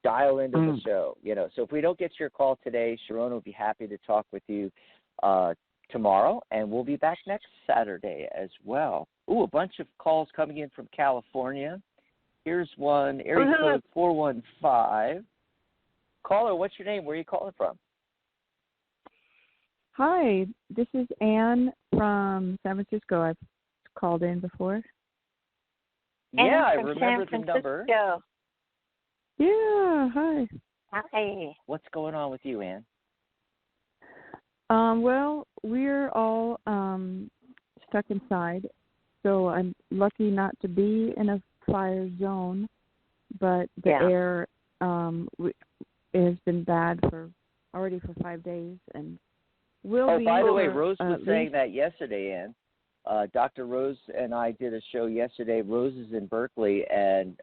Dial into the show. So if we don't get to your call today, Sharona will be happy to talk with you tomorrow, and we'll be back next Saturday as well. Ooh, a bunch of calls coming in from California. Here's one, area code 415. Caller, what's your name? Where are you calling from? Hi, this is Anne from San Francisco. I've called in before. Yeah, I from remember San the number. Francisco. Yeah, hi. Hi. What's going on with you, Ann? Well, we're all stuck inside, so I'm lucky not to be in a fire zone, but the air has been bad already for 5 days, and will be. Oh, by the way, Rose was at saying least, that yesterday, Ann. Dr. Rose and I did a show yesterday. Rose is in Berkeley, and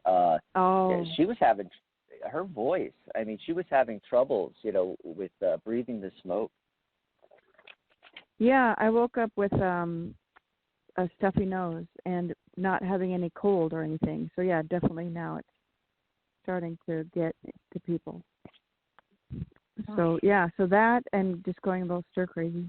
she was having her voice. I mean, she was having troubles, with breathing the smoke. Yeah, I woke up with a stuffy nose and not having any cold or anything. So yeah, definitely now it's starting to get to people. So yeah, so that and just going a little stir crazy.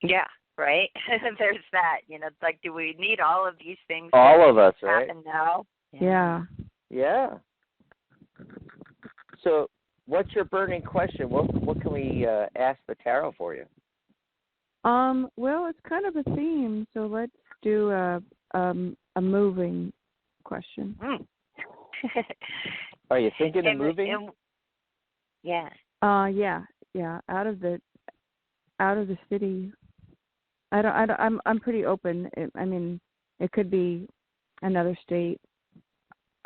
Yeah, right. There's that. It's like, do we need all of these things? All of us, to right? happen now? Yeah. Yeah. So, what's your burning question? What can we ask the tarot for you? Well, it's kind of a theme, so let's do a moving question. Are you thinking of moving? Yeah. Yeah. Out of the city. I'm pretty open. I mean, it could be another state.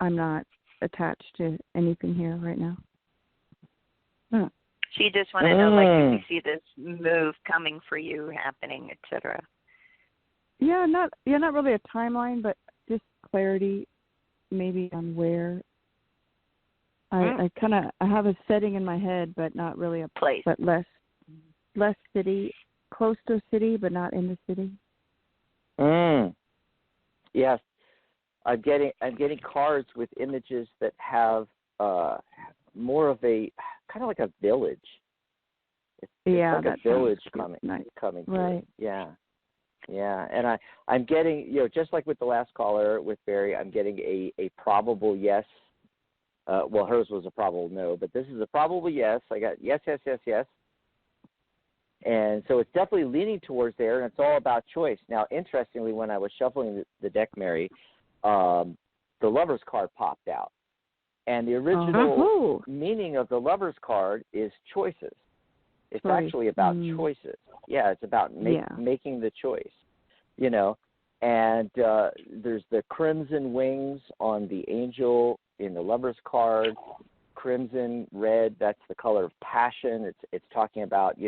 I'm not attached to anything here right now. So you just want to know, do we see this move coming for you, happening, etc.? Yeah, not really a timeline, but just clarity, maybe on where. I have a setting in my head, but not really a place, but less city, close to a city, but not in the city. Yes, I'm getting cards with images that have more of a kind of like a village. It's like a village coming right. through. Yeah, and I'm getting, just like with the last caller with Barry, I'm getting a probable yes. Well, hers was a probable no, but this is a probable yes. I got yes. And so it's definitely leaning towards there, and it's all about choice. Now, interestingly, when I was shuffling the deck, Mary, the Lover's card popped out. And the original meaning of the Lover's card is choices. It's actually about choices. Yeah, it's about making the choice, And there's the crimson wings on the angel in the Lover's card. Crimson, red, that's the color of passion. It's talking about,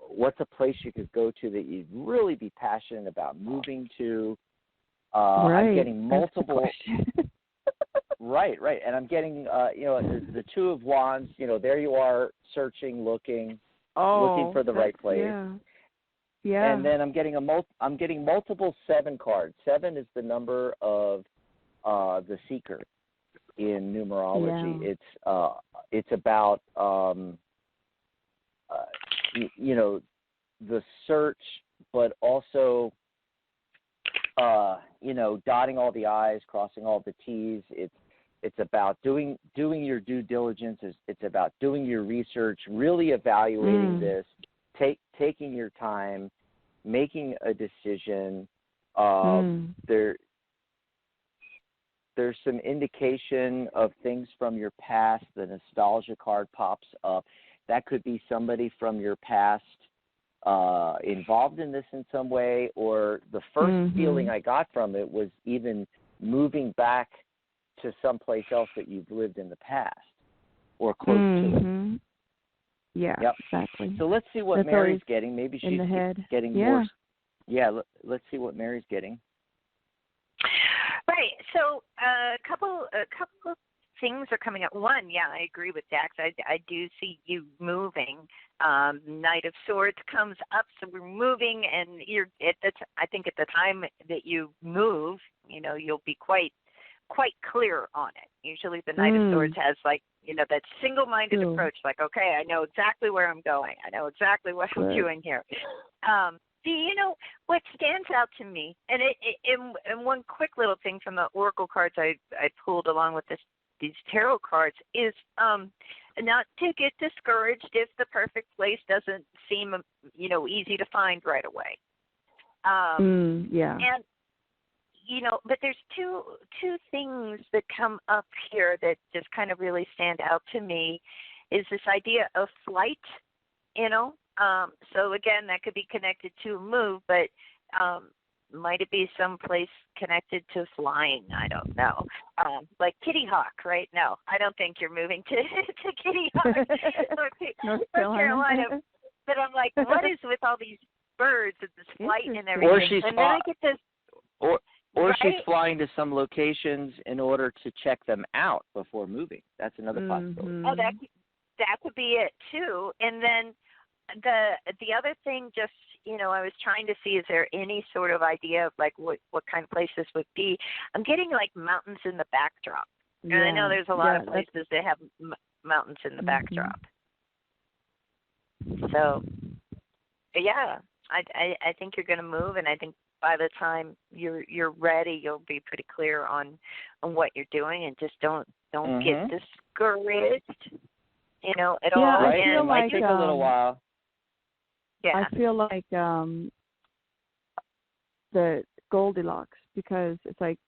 what's a place you could go to that you'd really be passionate about moving to. I'm getting multiple. Right. And I'm getting, the Two of Wands. There you are, searching, looking for the right place. Yeah. And then I'm getting multiple 7 cards. 7 is the number of the seeker in numerology. Yeah. It's about the search, but also dotting all the I's, crossing all the T's. It's about doing your due diligence. It's about doing your research, really evaluating this, taking your time, making a decision. There's some indication of things from your past. The nostalgia card pops up. That could be somebody from your past involved in this in some way, or the first feeling I got from it was even moving back to someplace else that you've lived in the past or close to it. Yeah, yep. Exactly. So let's see what That's Mary's getting. Maybe she's getting more. Yeah, let's see what Mary's getting. Right. So a couple of things are coming up. One, I agree with Dax. I do see you moving. Knight of Swords comes up, so we're moving, and I think at the time that you move, you'll be quite clear on it. Usually the Knight of Swords has that single-minded approach, okay, I know exactly where I'm going. I know exactly what I'm doing here. What stands out to me, and one quick little thing from the Oracle cards I pulled along with these tarot cards is not to get discouraged if the perfect place doesn't seem, easy to find right away. And, but there's two things that come up here that just kind of really stand out to me is this idea of flight, so again, that could be connected to a move, but might it be someplace connected to flying? I don't know. Like Kitty Hawk, right? No, I don't think you're moving to Kitty Hawk, North Carolina. But I'm like, what is with all these birds and this flight and everything? And then I get this. Or right? she's flying to some locations in order to check them out before moving. That's another possibility. Oh, that could be it too. And then the other thing, just I was trying to see, is there any sort of idea of like what kind of place this would be? I'm getting like mountains in the backdrop, and I know there's a lot of places that have mountains in the backdrop. So, yeah, I think you're going to move, and I think by the time you're ready, you'll be pretty clear on what you're doing, and just don't get discouraged, at all. Right? I feel it might take a little while. Yeah. I feel like the Goldilocks, because it's like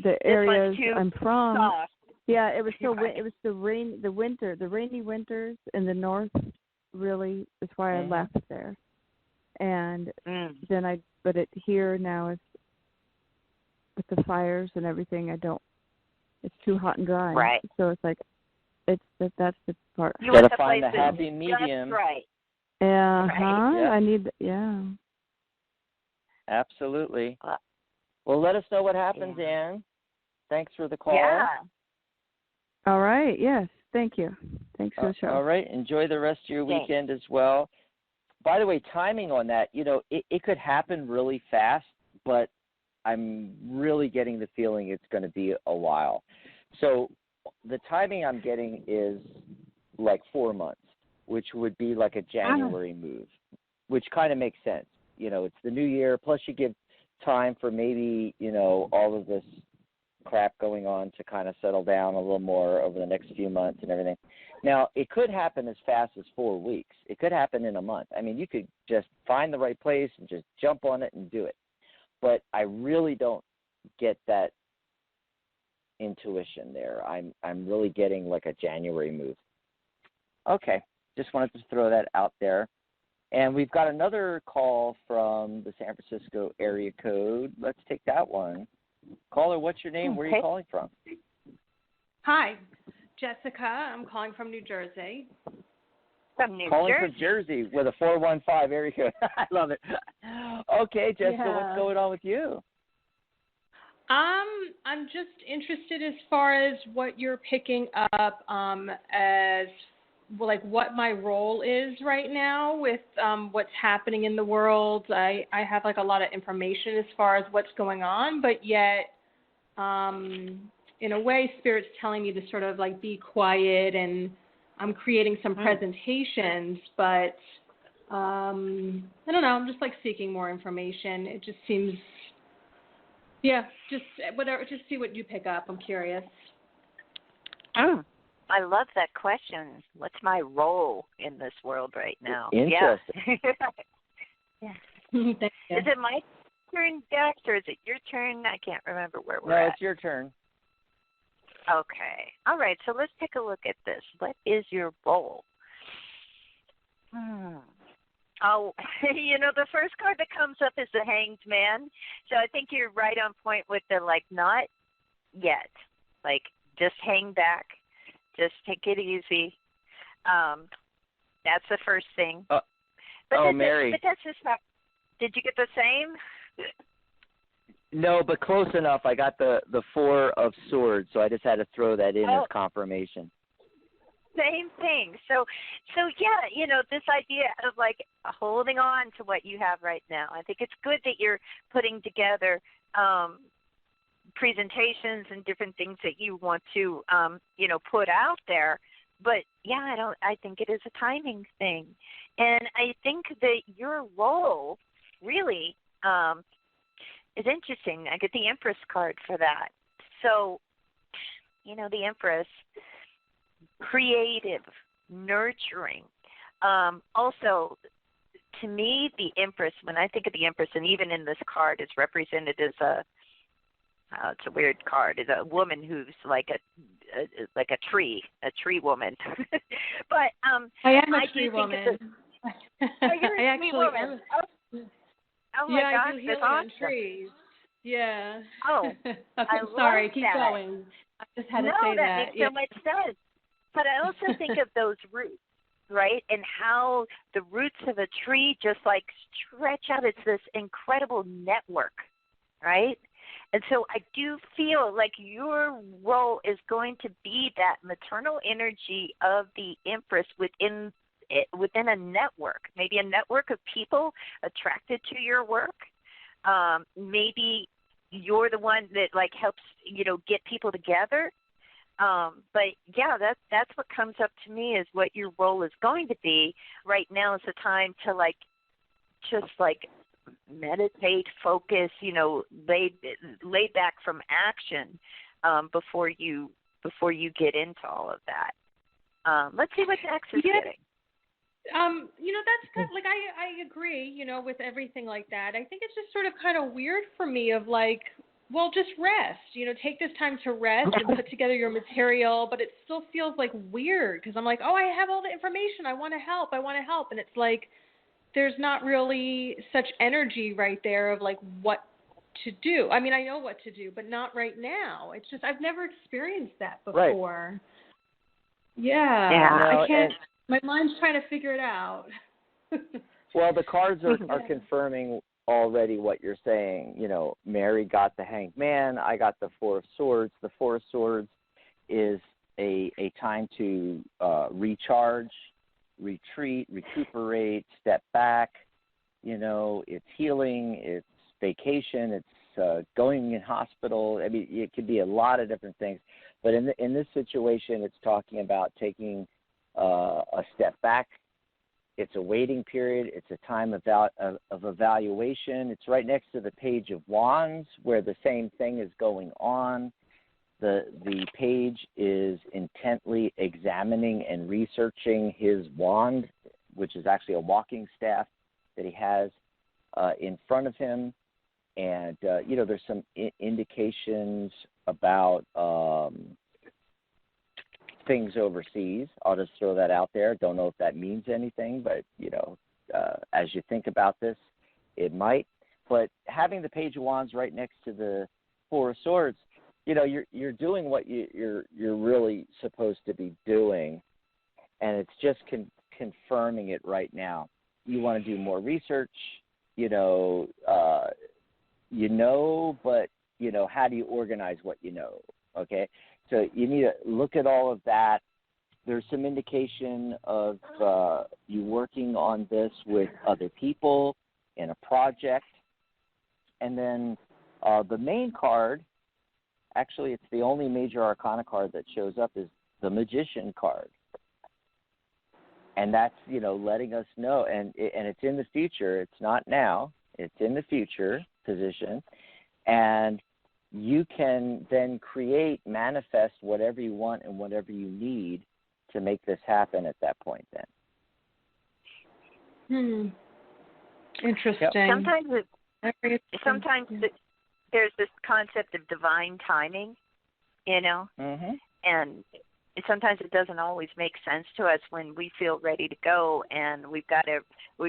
the areas I'm from. Soft. Yeah, it was so it was the rainy winters in the north. Really, is why I left there, and then but here now is with the fires and everything. It's too hot and dry. Right. So it's like that's the part. You got to find the happy medium. Right. Yeah. Right. I need. Yeah. Absolutely. Well, let us know what happens, Ann. Thanks for the call. Yeah. All right. Yes. Thank you. Thanks for the show. All right. Enjoy the rest of your weekend as well. By the way, timing on that, it could happen really fast, but I'm really getting the feeling it's going to be a while. So the timing I'm getting is like 4 months, which would be like a January move, which kind of makes sense. It's the new year, plus you give time for maybe, all of this crap going on to kind of settle down a little more over the next few months and everything. Now, it could happen as fast as 4 weeks. It could happen in a month. I mean, you could just find the right place and just jump on it and do it. But I really don't get that intuition there. I'm really getting like a January move. Okay, just wanted to throw that out there. And we've got another call from the San Francisco area code. Let's take that one. Caller, what's your name? Where are you calling from? Hi, Jessica. I'm calling from New Jersey. From Calling from Jersey with a 415 area code. I love it. Okay, Jessica, what's going on with you? I'm just interested as far as what you're picking up as like what my role is right now with what's happening in the world. I have like a lot of information as far as what's going on, but yet in a way Spirit's telling me to sort of like be quiet, and I'm creating some presentations, but I don't know, I'm just like seeking more information. It just seems, just whatever, just see what you pick up. I'm curious. I love that question. What's my role in this world right now? Interesting. Yeah. Thank you. Is it my turn, Dex, or is it your turn? I can't remember where we're at. No, it's your turn. Okay. All right, so let's take a look at this. What is your role? Oh, the first card that comes up is the Hanged Man. So I think you're right on point with the, like, not yet. Like, just hang back. Just take it easy. That's the first thing. Mary. But that's just not. Did you get the same? No, but close enough. I got the 4 of Swords, so I just had to throw that in as confirmation. Same thing. So yeah, this idea of like holding on to what you have right now. I think it's good that you're putting together presentations and different things that you want to put out there. But yeah, I think it is a timing thing. And I think that your role really is interesting. I get the Empress card for that. So, the Empress, creative, nurturing. Also, to me, the Empress, when I think of the Empress, and even in this card, is represented as it's a weird card. It's a woman who's like a tree woman. But I am a I tree do think woman. you're a I tree actually woman. am. Oh my yeah, gosh, I do healing that's on awesome. trees. Yeah. Oh, okay, I sorry. love Keep that. going. I just had to say that that. makes so much sense. But I also think of those roots, right? And how the roots of a tree just like stretch out. It's this incredible network, right? And so I do feel like your role is going to be that maternal energy of the Empress within a network, maybe a network of people attracted to your work. Maybe you're the one that like helps, get people together. But yeah, that's what comes up to me is what your role is going to be. Right now is the time to just meditate, focus, lay back from action before you get into all of that. Let's see what next is getting. That's good. Like, I agree, with everything like that. I think it's just sort of kind of weird for me of like, well, just rest, take this time to rest and put together your material, but it still feels like weird because I'm like, oh, I have all the information. I want to help. And it's like, there's not really such energy right there of like what to do. I mean, I know what to do, but not right now. It's just, I've never experienced that before. Right. Yeah. I can't. My mind's trying to figure it out. Well, the cards are confirming already what you're saying. Mary got the Hanged Man. I got the Four of Swords. The Four of Swords is a time to recharge, retreat, recuperate, step back. It's healing. It's vacation. It's going in hospital. I mean, it could be a lot of different things. But in this situation, it's talking about taking a step back. It's a waiting period. It's a time of evaluation. It's right next to the Page of Wands where the same thing is going on. The page is intently examining and researching his wand, which is actually a walking staff that he has in front of him. And, there's some indications about things overseas. I'll just throw that out there. Don't know if that means anything, but, as you think about this, it might. But having the Page of Wands right next to the Four of Swords, you're doing what you're really supposed to be doing, and it's just confirming it right now. You want to do more research, but, how do you organize what you know, okay? So you need to look at all of that. There's some indication of you working on this with other people in a project. And then the main card, actually it's the only major arcana card that shows up, is the Magician card. And that's, letting us know. And it's in the future. It's not now. It's in the future position. And you can then manifest whatever you want and whatever you need to make this happen at that point then. Interesting. Yep. Sometimes there's this concept of divine timing, Mm-hmm. and sometimes it doesn't always make sense to us when we feel ready to go and we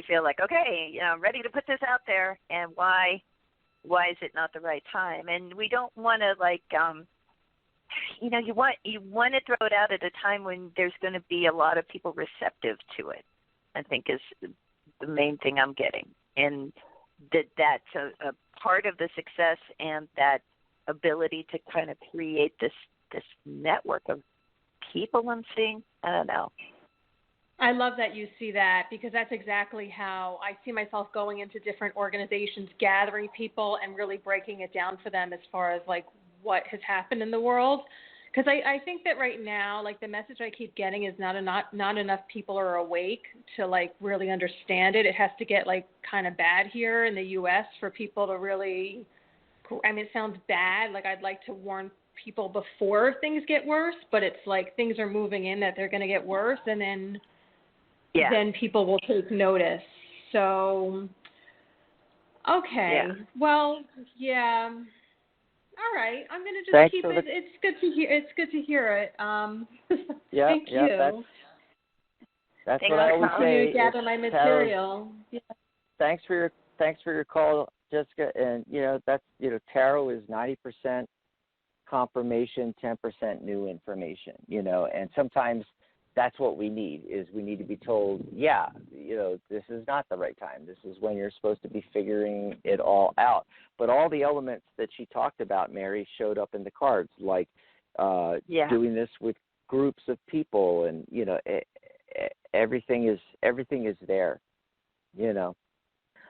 feel like, okay, I'm ready to put this out there, and why is it not the right time? And we don't want to you want to throw it out at a time when there's going to be a lot of people receptive to it, I think is the main thing I'm getting. And that's a part of the success and that ability to kind of create this network of people I'm seeing. I don't know. I love that you see that, because that's exactly how I see myself going into different organizations, gathering people and really breaking it down for them as far as like what has happened in the world. Because I think that right now, like the message I keep getting is not enough people are awake to like really understand it. It has to get like kind of bad here in the U.S. for people to really, I mean, it sounds bad. Like I'd like to warn people before things get worse, but it's like things are moving in that they're going to get worse, and then people will take notice. So, okay. Yeah. Well, yeah. All right. I'm gonna just Thanks keep for it. It's good to hear. It's good to hear it. Thank yeah, you. that's Thanks what I for always calling. say. You gather my material. Yeah. Thanks for your call, Jessica. And that's tarot is 90% confirmation, 10% new information. And sometimes that's what we need to be told, this is not the right time. This is when you're supposed to be figuring it all out. But all the elements that she talked about, Mary, showed up in the cards, like doing this with groups of people, and everything is there.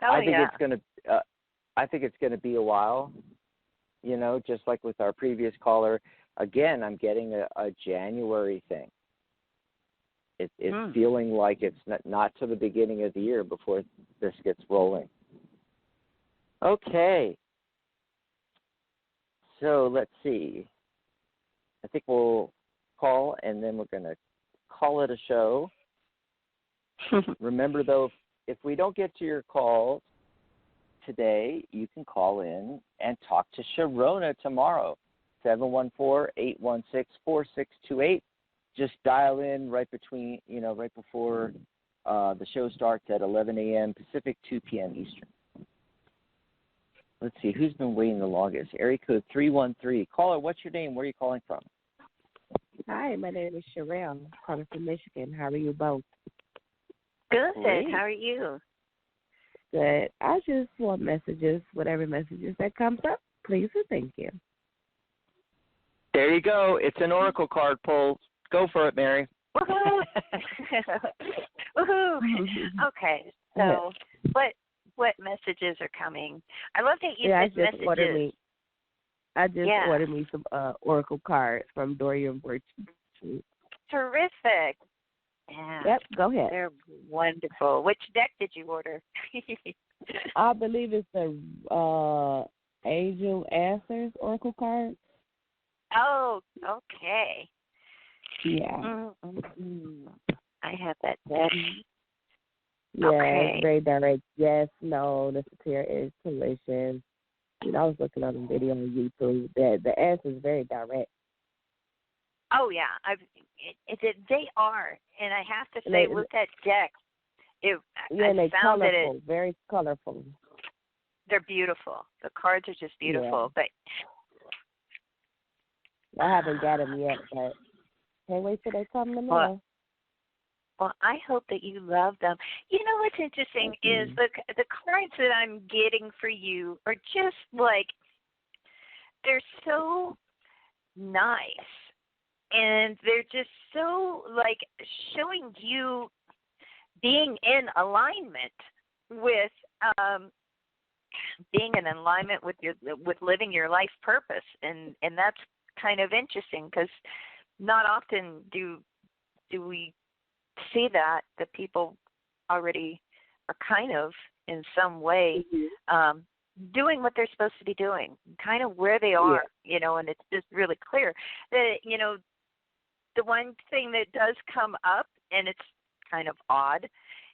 I think it's gonna be a while. Just like with our previous caller. Again, I'm getting a January thing. It's feeling like it's not to the beginning of the year before this gets rolling. Okay. So let's see. I think we'll call, and then we're going to call it a show. Remember, though, if we don't get to your call today, you can call in and talk to Sharona tomorrow, 714-816-4628. Just dial in right before the show starts at 11 a.m. Pacific, 2 p.m. Eastern. Let's see, who's been waiting the longest? Area code 313. Caller, what's your name? Where are you calling from? Hi, my name is Sherelle, calling from Michigan. How are you both? Good. Great. How are you? Good. I just want messages, whatever messages that comes up, please and thank you. There you go. It's an oracle card pull. Go for it, Mary. Woohoo! Woohoo! Okay, so what messages are coming? I love that you said messages. I just ordered me some oracle cards from Dorian Birch. Terrific. Yeah. Yep, go ahead. They're wonderful. Which deck did you order? I believe it's the Angel Answers oracle card. Oh, okay. Yeah. I have that deck. Yeah, okay. It's very direct. Yes, no, the Superior Installation. I was looking on a video on YouTube. The answer is very direct. Oh, yeah. They are. And I have to say, with that deck, they're colorful, very colorful. They're beautiful. The cards are just beautiful. Yeah. But I haven't got them yet, but can't wait till they come to me. Well, I hope that you love them. You know what's interesting is the cards that I'm getting for you are just like, they're so nice. And they're just so, like, showing you being in alignment with with living your life purpose. And that's kind of interesting because not often do we see that people already are kind of in some way doing what they're supposed to be doing, kind of where they are, and it's just really clear that, the one thing that does come up, and it's kind of odd,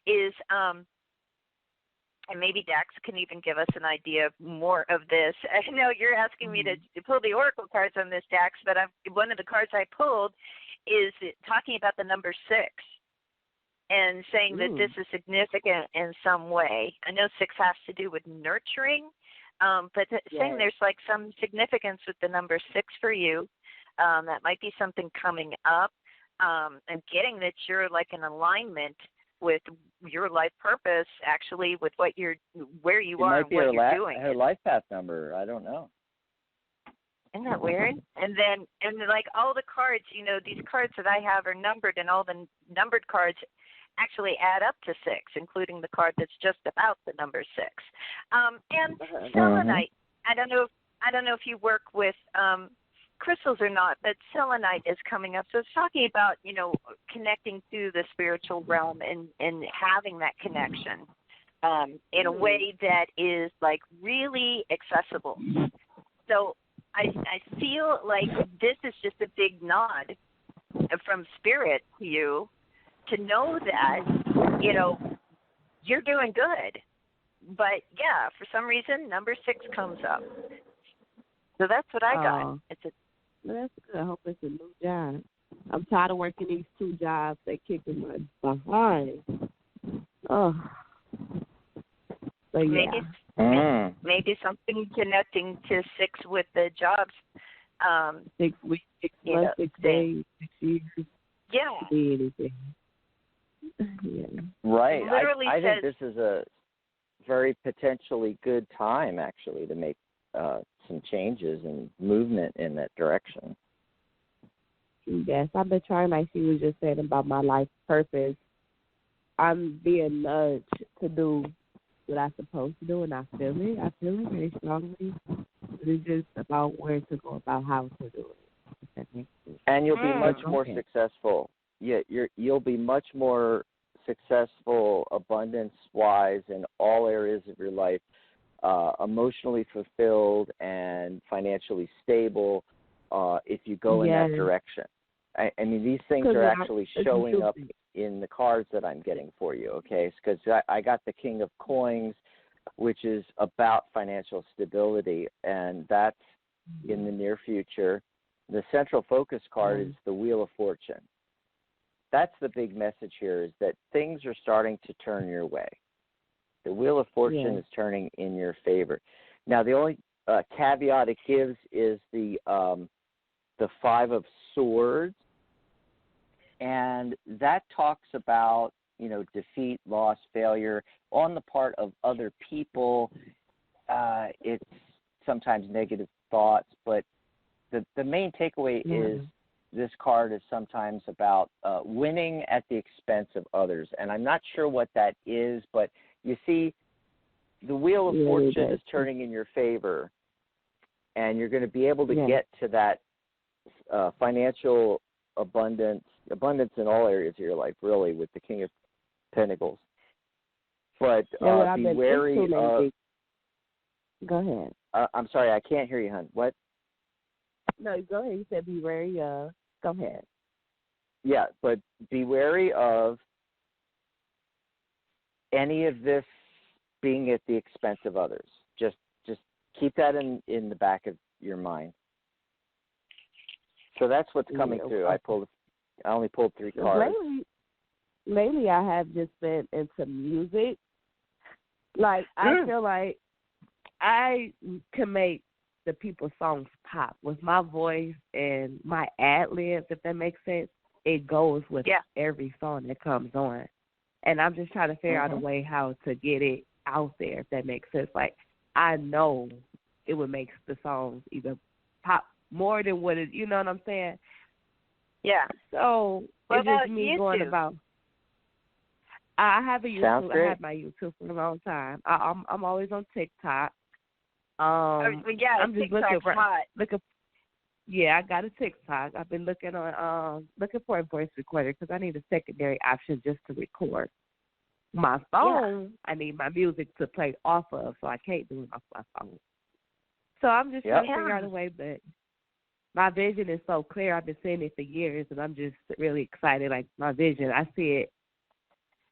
is, and maybe Dax can even give us an idea of more of this. I know you're asking me to pull the oracle cards on this, Dax, but one of the cards I pulled is talking about the number 6 and saying that this is significant in some way. I know 6 has to do with nurturing, but saying there's like some significance with the number 6 for you. That might be something coming up. I'm getting that you're like in alignment with your life purpose, actually, with where you are and what you're doing. Her life path number. I don't know. Isn't that weird? And like all the cards, these cards that I have are numbered, and all the numbered cards actually add up to 6, including the card that's just about the number 6. And selenite. I don't know if you work with crystals or not, but selenite is coming up. So it's talking about, connecting to the spiritual realm and having that connection in a way that is like really accessible. So I feel like this is just a big nod from spirit to you to know that, you're doing good. But yeah, for some reason, number 6 comes up. So that's what I got. Well, that's good. I hope it's a new job. I'm tired of working these 2 jobs. They're kicking my behind. Oh. So, yeah. Maybe something connecting to 6 with the jobs. 6 weeks, 6 months, 6 days, 6 years. Yeah. Could be anything. Yeah. Right. Literally I think says, this is a very potentially good time, actually, to make some changes and movement in that direction. Yes, I've been trying, like she was just saying, about my life purpose. I'm being nudged to do what I'm supposed to do, and I feel it. I feel it very strongly. But it's just about where to go, about how to do it. And you'll be much more successful. Yeah, you'll be much more successful, abundance-wise, in all areas of your life, emotionally fulfilled and financially stable if you go in that direction. I mean, these things are actually showing up in the cards that I'm getting for you, okay? Because I got the King of Coins, which is about financial stability, and that's in the near future. The central focus card is the Wheel of Fortune. That's the big message here, is that things are starting to turn your way. The Wheel of Fortune is turning in your favor. Now, the only caveat it gives is the 5 of Swords, and that talks about, defeat, loss, failure on the part of other people. It's sometimes negative thoughts, but the main takeaway is this card is sometimes about winning at the expense of others. And I'm not sure what that is, but you see, the Wheel of Fortune is turning in your favor, and you're going to be able to get to that financial abundance in all areas of your life, really, with the King of Pentacles. But be wary of... Go ahead. I'm sorry, I can't hear you, hon. What? No, go ahead. You said be wary of. Go ahead. Yeah, but be wary of any of this being at the expense of others. Just keep that in the back of your mind. So that's what's coming through. I only pulled 3 cards. Lately, I have just been into music. Like, I feel like I can make the people's songs pop with my voice and my ad libs, if that makes sense. It goes with every song that comes on. And I'm just trying to figure out a way how to get it out there, if that makes sense. Like, I know it would make the songs either pop more than what it, you know what I'm saying? Yeah. So it's just me going about. I have a YouTube. I have my YouTube for a long time. I'm always on TikTok. I'm just looking for hot. Yeah, I got a TikTok. I've been looking for a voice recorder because I need a secondary option just to record. My phone, I need my music to play off of, so I can't do it off my phone. So I'm just trying to figure out a way, but my vision is so clear. I've been seeing it for years, and I'm just really excited. Like, my vision, I see it.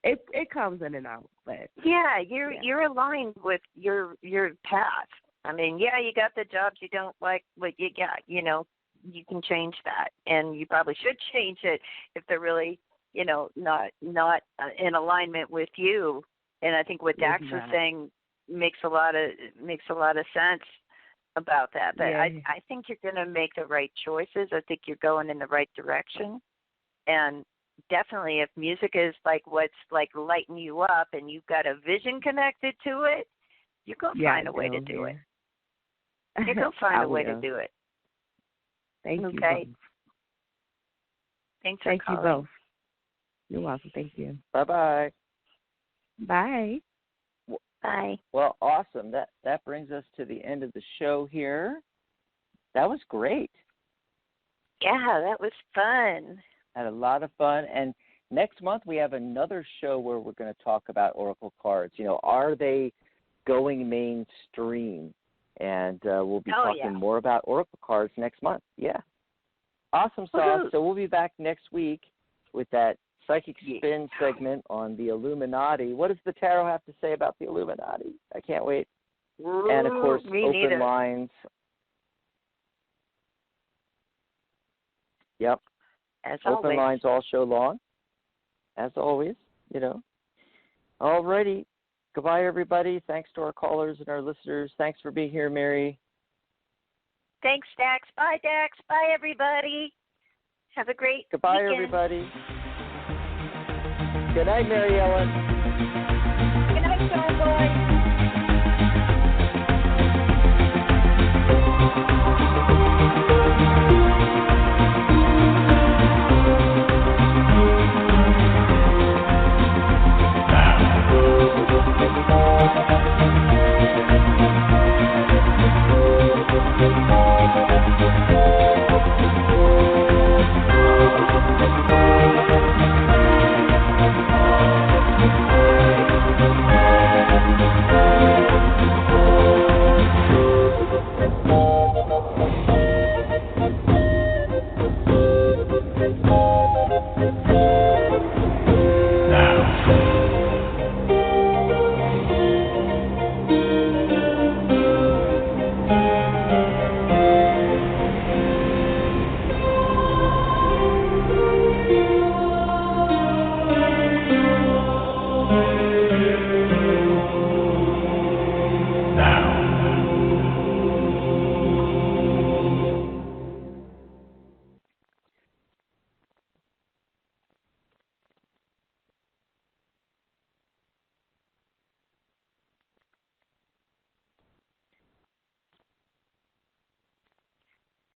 It comes in and out, but you're aligned with your path. I mean, you got the jobs you don't like, but you got, you can change that, and you probably should change it if they're really, not in alignment with you. And I think what Dax was saying makes a lot of sense about that. But I think you're going to make the right choices. I think you're going in the right direction, and definitely if music is like what's like lighting you up, and you've got a vision connected to it, you're going to find a way to do it. You're going to find a way to do it. Thank you. Okay. Thanks for calling. You both. You're welcome. Thank you. Bye-bye. Bye. Bye. Well, awesome. That brings us to the end of the show here. That was great. Yeah, that was fun. Had a lot of fun. And next month we have another show where we're going to talk about Oracle cards. Are they going mainstream? And we'll be talking more about Oracle cards next month. Yeah. Awesome sauce. So we'll be back next week with that Psychic Spin segment on the Illuminati. What does the tarot have to say about the Illuminati? I can't wait. And, of course, open lines. Yep. As open always. lines all show long. As always, All righty. Goodbye, everybody. Thanks to our callers and our listeners. Thanks for being here, Mary. Thanks, Dax. Bye, Dax. Bye, everybody. Have a great Goodbye, weekend. everybody. Good night, Mary Ellen. Good night, John Boy.